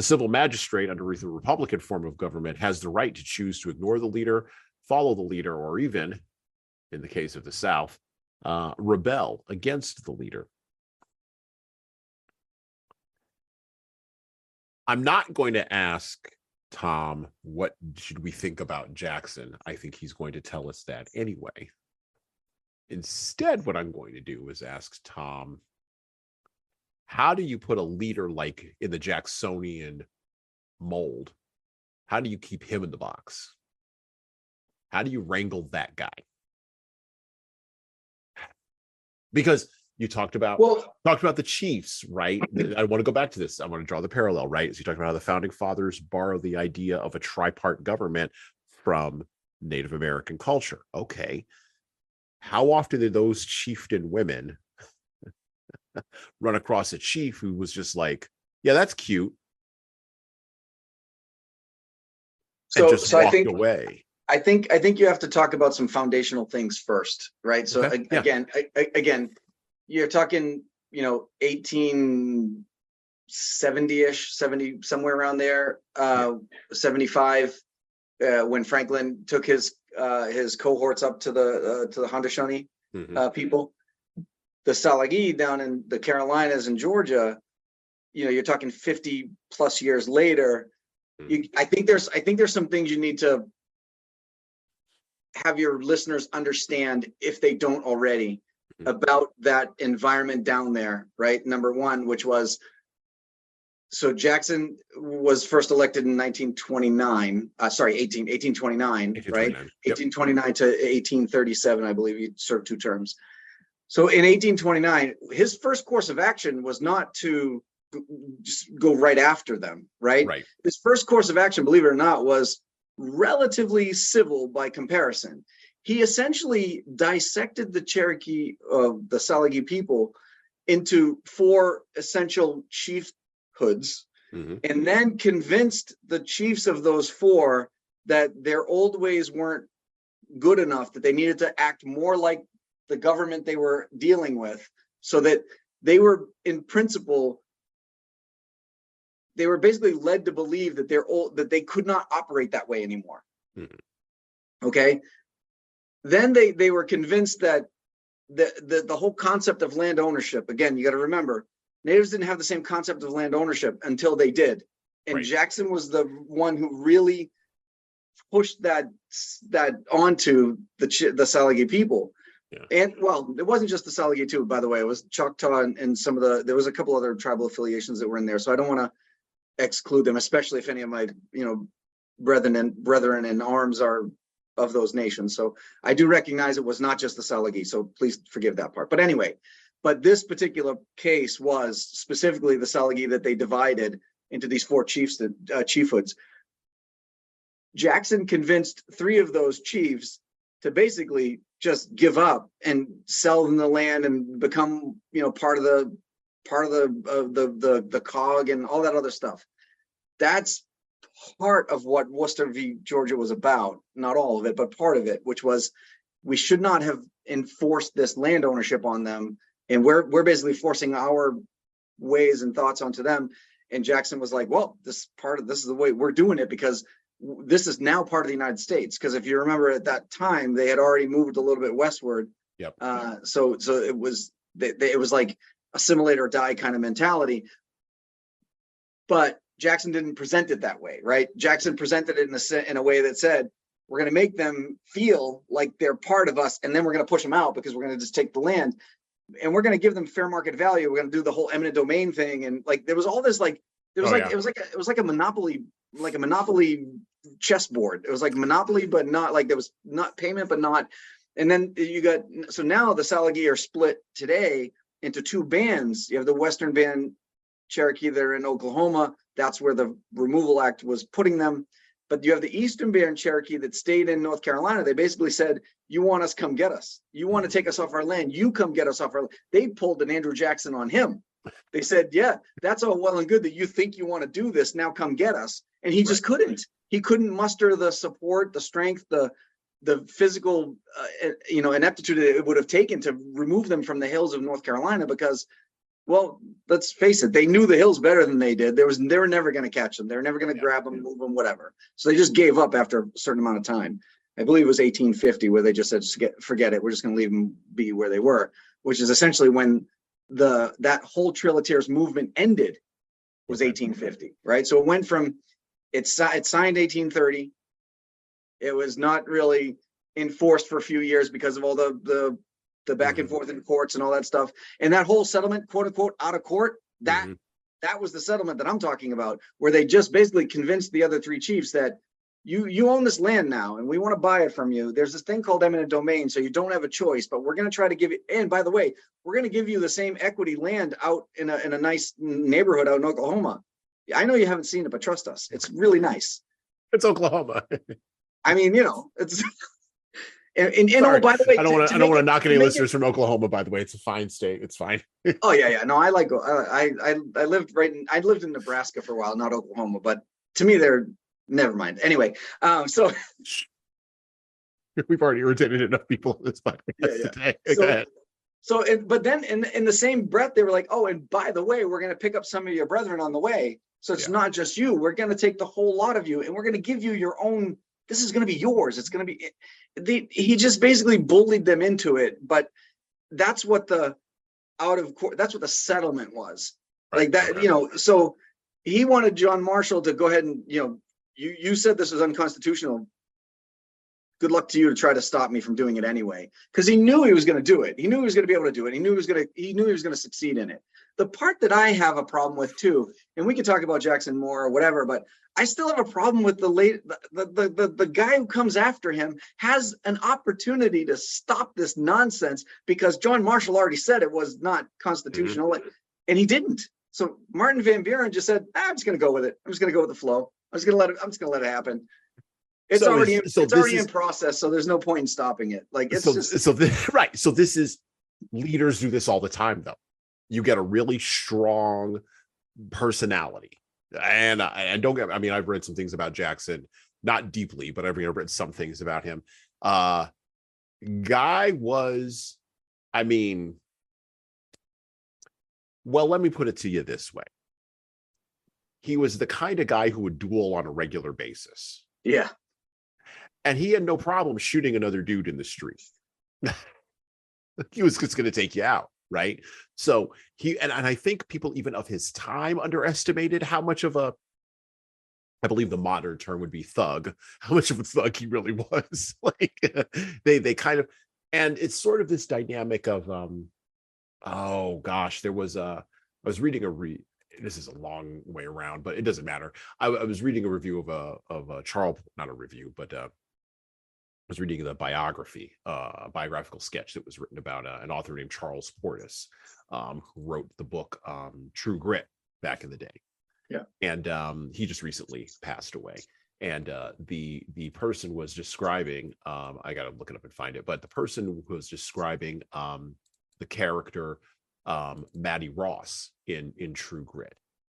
civil magistrate under the Republican form of government has the right to choose to ignore the leader, follow the leader, or even, in the case of the South, rebel against the leader. I'm not going to ask Tom, what should we think about Jackson? I think he's going to tell us that anyway. Instead, what I'm going to do is ask Tom, how do you put a leader like in the Jacksonian mold? How do you keep him in the box? How do you wrangle that guy? Because you talked about the Chiefs, right? I want to go back to this. I want to draw the parallel, right? So you talked about how the founding fathers borrowed the idea of a tripart government from Native American culture. Okay. How often did those chieftain women run across a chief who was just like, yeah, that's cute, and just walked away? I think you have to talk about some foundational things first, right? So Okay. again, you're talking, 1870-ish, 70, somewhere around there, 75, when Franklin took his cohorts up to the Haudenosaunee people. The Salagi down in the Carolinas and Georgia, you're talking 50 plus years later. I think there's some things you need to have your listeners understand, if they don't already, about that environment down there, right? Number one, which was, so Jackson was first elected in 1829, right? Yep. 1829 to 1837, I believe he served 2 terms. So in 1829, his first course of action was not to just go right after them, right? His first course of action, believe it or not, was relatively civil by comparison. He essentially dissected the Cherokee, the Salagi people, into 4 essential chiefhoods, and then convinced the chiefs of those 4 that their old ways weren't good enough, that they needed to act more like the government they were dealing with, so that they were, in principle, they were basically led to believe that that they could not operate that way anymore. Okay. Then they were convinced that the whole concept of land ownership, again, you got to remember, natives didn't have the same concept of land ownership until they did. And Jackson was the one who really pushed that onto the Salagi people. And well, it wasn't just the Salagi too, by the way. It was Choctaw and some of there was a couple other tribal affiliations that were in there. So I don't want to exclude them, especially if any of my brethren in arms are of those nations. So I do recognize it was not just the Salagi. So please forgive that part. But anyway, this particular case was specifically the Salagi that they divided into these 4 chiefhoods. Jackson convinced 3 of those chiefs to basically just give up and sell them the land and become, part of the cog and all that other stuff. That's part of what Worcester v. Georgia was about. Not all of it, but part of it, which was we should not have enforced this land ownership on them, and we're basically forcing our ways and thoughts onto them. And Jackson was like, well, this is the way we're doing it, because this is now part of the United States. Because if you remember, at that time they had already moved a little bit westward. Yep. So it was like assimilate or die kind of mentality. But Jackson didn't present it that way, right? Jackson presented it in a way that said, we're going to make them feel like they're part of us, and then we're going to push them out because we're going to just take the land, and we're going to give them fair market value. We're going to do the whole eminent domain thing, and like there was all this it was like a monopoly, like a monopoly chessboard. It was like monopoly, but not like there was not payment, but not. And then so now the Salagi are split today into 2 bands. You have the Western band Cherokee that are in Oklahoma. That's where the Removal Act was putting them. But you have the Eastern band Cherokee that stayed in North Carolina. They basically said, you want us, come get us. You want to take us off our land, you come get us off our land. They pulled an Andrew Jackson on him. They said, yeah, that's all well and good that you think you want to do this. Now come get us. And he just couldn't. He couldn't muster the support, the strength, the physical, ineptitude that it would have taken to remove them from the hills of North Carolina, because, well, let's face it, they knew the hills better than they did. They were never going to catch them. They were never going to grab them, move them, whatever. So they just gave up after a certain amount of time. I believe it was 1850 where they just said, forget it. We're just going to leave them be where they were, which is essentially when that whole Trilatiers movement ended, was 1850, right? So it went from, it signed 1830. It was not really enforced for a few years because of all the back and forth in courts and all that stuff. And that whole settlement, quote unquote, out of court, that was the settlement that I'm talking about, where they just basically convinced the other 3 chiefs that you own this land now and we want to buy it from you. There's this thing called eminent domain, so you don't have a choice, but we're going to try to give it. And by the way, we're going to give you the same equity land out in a nice neighborhood out in Oklahoma. I know you haven't seen it, but trust us, it's really nice. It's Oklahoma. I mean, it's and oh, by the way, I don't want to knock any listeners from Oklahoma. By the way, it's a fine state. It's fine. Oh yeah. No, I like. I lived in Nebraska for a while, not Oklahoma, but to me, they're never mind. Anyway, so we've already irritated enough people in this podcast today. But then in the same breath, they were like, oh, and by the way, we're going to pick up some of your brethren on the way. So it's not just you. We're going to take the whole lot of you, and we're going to give you your own. This is going to be yours. It's going to be. He just basically bullied them into it. But that's what that's what the settlement was. Like that, So he wanted John Marshall to go ahead and, you said this was unconstitutional. Good luck to you to try to stop me from doing it anyway, because he knew he was going to do it. He knew he was going to be able to do it. He knew he was going to succeed in it. The part that I have a problem with too, and we could talk about Jackson more or whatever, but I still have a problem with the guy who comes after him has an opportunity to stop this nonsense, because John Marshall already said it was not constitutional, and he didn't. So Martin Van Buren just said, I'm just going to go with it. I'm just going to go with the flow. I'm just going to let it happen. It's already in process, so there's no point in stopping it. Like it's So this is, leaders do this all the time, though. You get a really strong personality, and don't get. I mean, I've read some things about Jackson, not deeply, but I've read some things about him. Guy was, I mean, well, let me put it to you this way. he was the kind of guy who would duel on a regular basis. Yeah. And he had no problem shooting another dude in the street. He was just going to take you out, right? So and I think people even of his time underestimated how much of a, I believe the modern term would be thug, how much of a thug he really was. Like they kind of, and it's sort of this dynamic of oh gosh, there was I was reading this is a long way around, but it doesn't matter. I was reading a review of a Charles, not a review, but I was reading the biographical sketch that was written about an author named Charles Portis, who wrote the book True Grit back in the day. Yeah. And he just recently passed away. And the person was describing, I got to look it up and find it, but the person was describing the character Matty Ross in True Grit.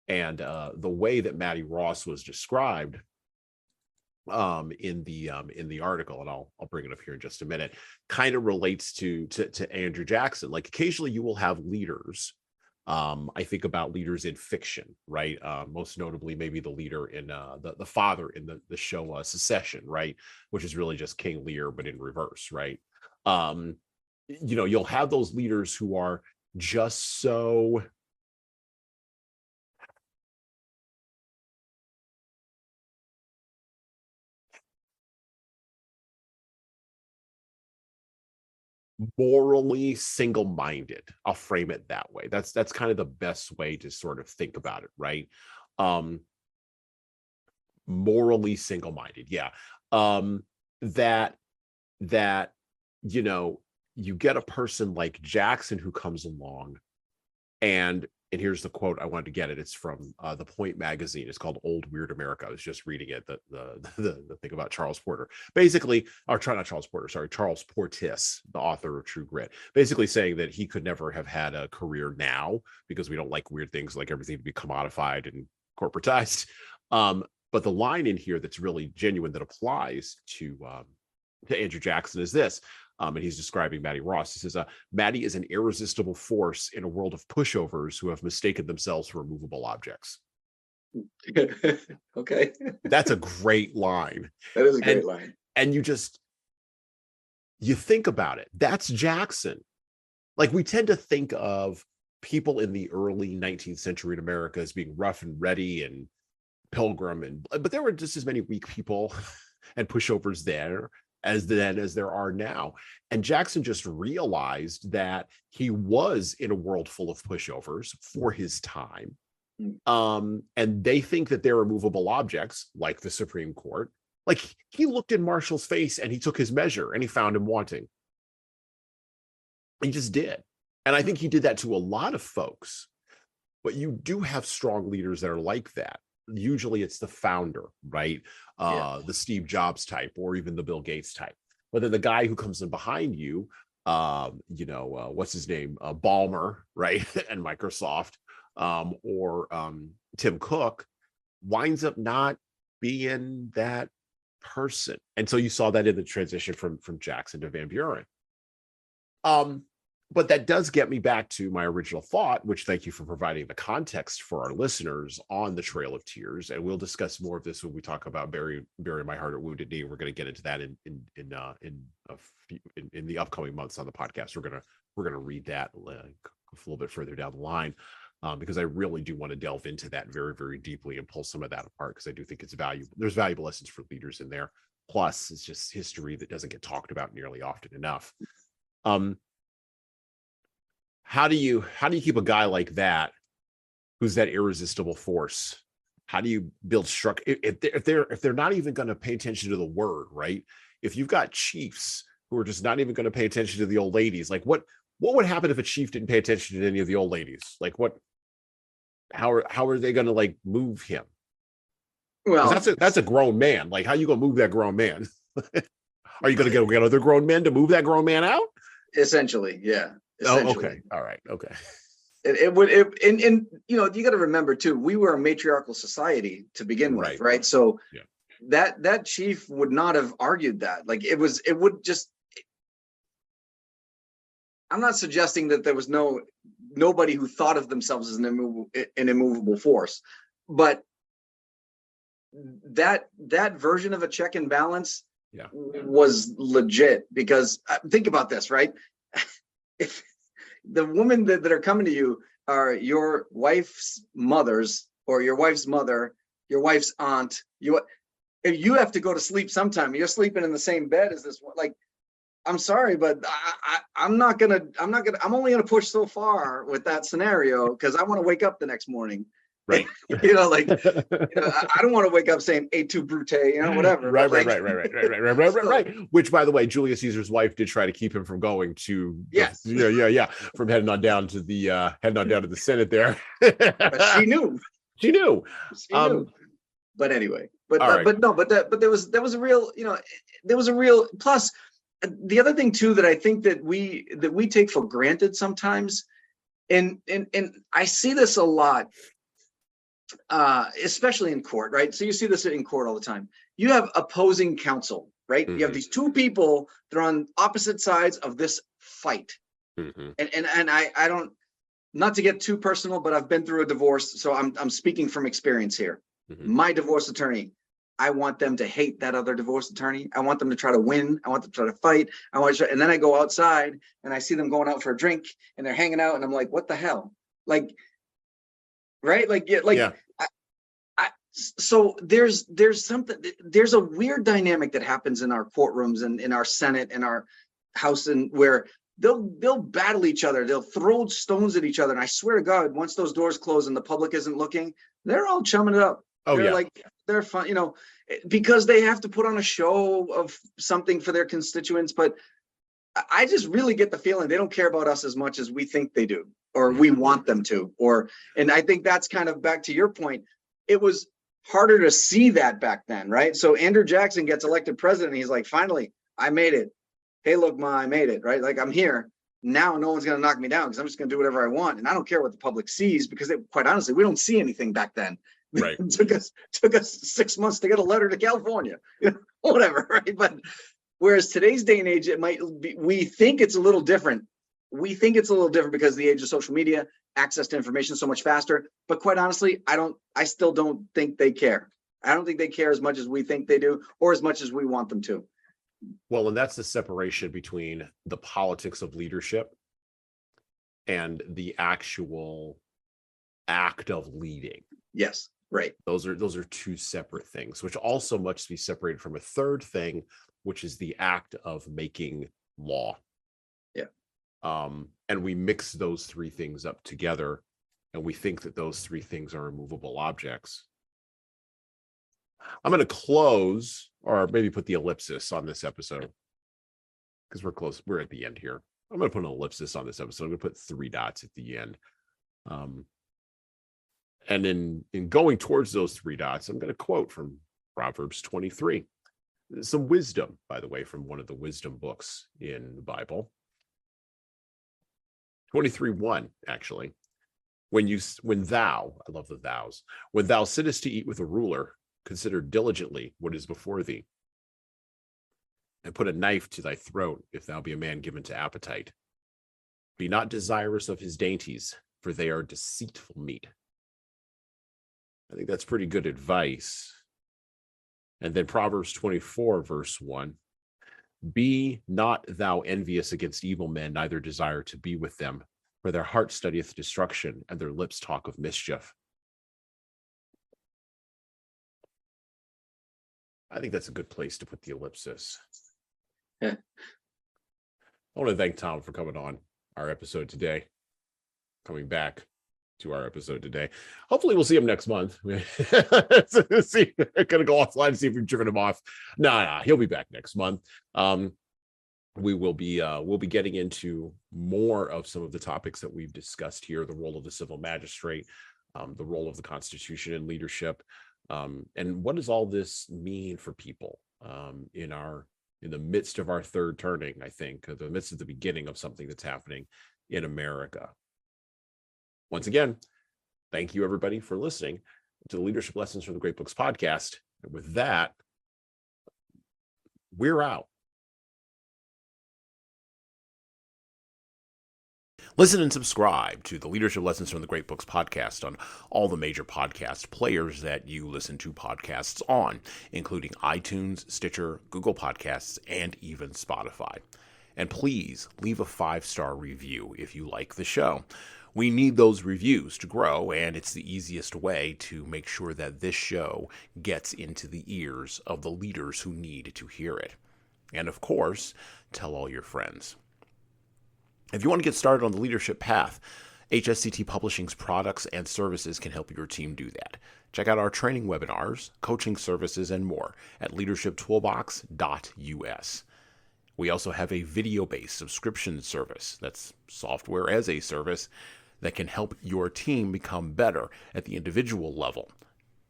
And the way that Matty Ross was described in the article, and I'll bring it up here in just a minute, kind of relates to Andrew Jackson. Like occasionally you will have leaders. I think about leaders in fiction, right? Most notably, maybe the leader in the father in the show Secession, right? Which is really just King Lear, but in reverse, right? You'll have those leaders who are just so morally single-minded. I'll frame it that way. That's kind of the best way to sort of think about it, right? Morally single-minded, yeah. That you get a person like Jackson who comes along, and here's the quote. I wanted to get it. It's from the Point magazine. It's called Old Weird America. I was just reading it. The thing about Charles Porter, basically, or not Charles Porter, sorry, Charles Portis, the author of True Grit, basically saying that he could never have had a career now because we don't like weird things, like everything to be commodified and corporatized. But the line in here that's really genuine that applies to Andrew Jackson is this. And he's describing Matty Ross. He says, Matty is an irresistible force in a world of pushovers who have mistaken themselves for immovable objects. Okay. That's a great line. That is a great line. And you think about it. That's Jackson. Like, we tend to think of people in the early 19th century in America as being rough and ready and pilgrim, but there were just as many weak people and pushovers there as there are now. And Jackson just realized that he was in a world full of pushovers for his time. And they think that they're immovable objects, like the Supreme Court. Like, he looked in Marshall's face and he took his measure and he found him wanting. He just did. And I think he did that to a lot of folks. But you do have strong leaders that are like that. Usually it's the founder, right? The Steve Jobs type, or even the Bill Gates type. But then the guy who comes in behind you, what's his name? Ballmer, right? And Microsoft, or Tim Cook, winds up not being that person. And so you saw that in the transition from Jackson to Van Buren. But that does get me back to my original thought, which, thank you for providing the context for our listeners on the Trail of Tears. And we'll discuss more of this when we talk about Bury My Heart at Wounded Knee. We're going to get into that in the upcoming months on the podcast. We're gonna read that a little bit further down the line, because I really do want to delve into that very, very deeply and pull some of that apart, because I do think it's valuable. There's valuable lessons for leaders in there. Plus, it's just history that doesn't get talked about nearly often enough. How do you keep a guy like that, who's that irresistible force? How do you build structure if they're not even going to pay attention to the word, right? If you've got chiefs who are just not even going to pay attention to the old ladies, like what would happen if a chief didn't pay attention to any of the old ladies? Like how are they going to like move him? Well, that's a grown man. Like, how you going to move that grown man? Are you going to get other grown men to move that grown man out? Essentially, yeah. Oh, okay. All right. Okay. You got to remember too, we were a matriarchal society to begin with, right? So that chief would not have argued that. Like, it would just, I'm not suggesting that there was nobody who thought of themselves as an immovable force, but that version of a check and balance Yeah. was legit, because think about this, right? If the women that are coming to you are your wife's mothers, or your wife's mother, your wife's aunt, if you have to go to sleep sometime, you're sleeping in the same bed as this one, like, I'm sorry, but I'm only gonna push so far with that scenario, because I want to wake up the next morning. Right. Like, I don't want to wake up saying "Et tu, Brute," whatever. Right, like, right. Which, by the way, Julius Caesar's wife did try to keep him from going to. Yes. From heading on down to the Senate there. But she knew. She knew. But anyway, but there was a real, there was a real plus. The other thing too that I think that we take for granted sometimes, and I see this a lot, especially in court, right? So you see this in court all the time. You have opposing counsel, right? Mm-hmm. You have these two people that are on opposite sides of this fight. Mm-hmm. And I don't, not to get too personal, but I've been through a divorce, so I'm speaking from experience here. Mm-hmm. My divorce attorney, I want them to hate that other divorce attorney. I want them to try to win. I want them to try to fight. And then I go outside and I see them going out for a drink and they're hanging out, and I'm like, what the hell? Like, right? Like, yeah. So there's a weird dynamic that happens in our courtrooms and in our Senate and our House, and where they'll battle each other. They'll throw stones at each other. And I swear to God, once those doors close and the public isn't looking, they're all chumming it up. They're fun, because they have to put on a show of something for their constituents. But I just really get the feeling they don't care about us as much as we think they do, or we want them to. And I think that's kind of back to your point. It was harder to see that back then, right? So Andrew Jackson gets elected president. And he's like, finally, I made it. Hey, look, Ma, I made it, right? Like, I'm here. Now no one's going to knock me down, because I'm just going to do whatever I want. And I don't care what the public sees, because quite honestly, we don't see anything back then. Right. It took us 6 months to get a letter to California, whatever, right? But whereas today's day and age, it might be, we think it's a little different. We think it's a little different because of the age of social media, access to information so much faster. But quite honestly, I still don't think they care. I don't think they care as much as we think they do, or as much as we want them to. Well, and that's the separation between the politics of leadership and the actual act of leading. Yes. Right. Those are two separate things, which also must be separated from a third thing, which is the act of making law. Yeah. And we mix those three things up together, and we think that those three things are immovable objects. I'm going to close, or maybe put the ellipsis on this episode, because we're close. We're at the end here. I'm going to put an ellipsis on this episode. I'm going to put 3 dots at the end. And in going towards those 3 dots, I'm going to quote from Proverbs 23. Some wisdom, by the way, from one of the wisdom books in the Bible. 23:1, actually. When thou, I love the thous, when thou sittest to eat with a ruler, consider diligently what is before thee, and put a knife to thy throat, if thou be a man given to appetite. Be not desirous of his dainties, for they are deceitful meat. I think that's pretty good advice. And then Proverbs 24, verse 1. Be not thou envious against evil men, neither desire to be with them, for their heart studieth destruction, and their lips talk of mischief. I think that's a good place to put the ellipsis. Yeah. I want to thank Tom for coming on our episode today, coming back to our episode today. Hopefully we'll see him next month. Gonna go offline and see if we've driven him off. Nah, he'll be back next month. We'll be getting into more of some of the topics that we've discussed here: the role of the civil magistrate, the role of the Constitution in leadership, and what does all this mean for people in the midst of our third turning, I think, the midst of the beginning of something that's happening in America. Once again, thank you, everybody, for listening to the Leadership Lessons from the Great Books podcast. And with that, we're out. Listen and subscribe to the Leadership Lessons from the Great Books podcast on all the major podcast players that you listen to podcasts on, including iTunes, Stitcher, Google Podcasts, and even Spotify. And please leave a 5-star review if you like the show. We need those reviews to grow, and it's the easiest way to make sure that this show gets into the ears of the leaders who need to hear it. And of course, tell all your friends. If you want to get started on the leadership path, HSCT Publishing's products and services can help your team do that. Check out our training webinars, coaching services, and more at leadershiptoolbox.us. We also have a video-based subscription service, that's software as a service, that can help your team become better at the individual level.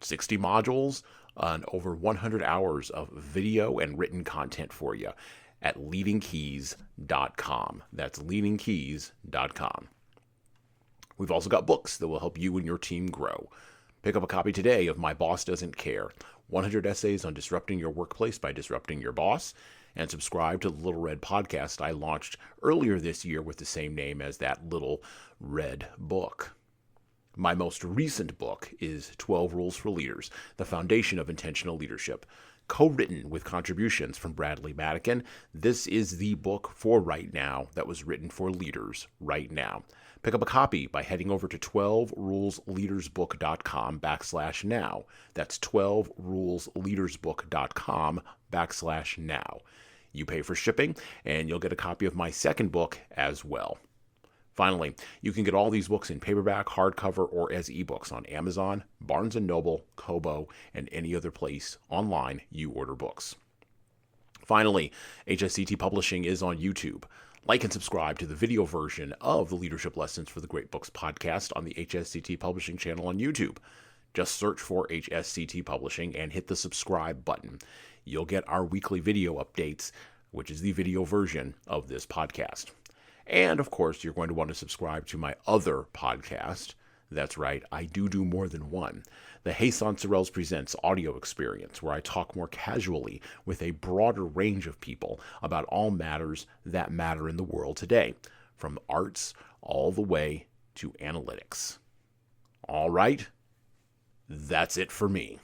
60 modules and over 100 hours of video and written content for you at leadingkeys.com. That's leadingkeys.com. We've also got books that will help you and your team grow. Pick up a copy today of My Boss Doesn't Care, 100 Essays on Disrupting Your Workplace by Disrupting Your Boss, and subscribe to the Little Red podcast I launched earlier this year with the same name as that Little Red book. My most recent book is 12 Rules for Leaders, The Foundation of Intentional Leadership, co-written with contributions from Bradley Madigan. This is the book for right now that was written for leaders right now. Pick up a copy by heading over to 12rulesleadersbook.com/now. That's 12rulesleadersbook.com/now. You pay for shipping, and you'll get a copy of my second book as well. Finally, you can get all these books in paperback, hardcover, or as ebooks on Amazon, Barnes & Noble, Kobo, and any other place online you order books. Finally, HSCT Publishing is on YouTube. Like and subscribe to the video version of the Leadership Lessons for the Great Books podcast on the HSCT Publishing channel on YouTube. Just search for HSCT Publishing and hit the subscribe button. You'll get our weekly video updates, which is the video version of this podcast. And, of course, you're going to want to subscribe to my other podcast. That's right, I do more than one. The Hasan Sorrells Presents audio experience, where I talk more casually with a broader range of people about all matters that matter in the world today, from arts all the way to analytics. All right, that's it for me.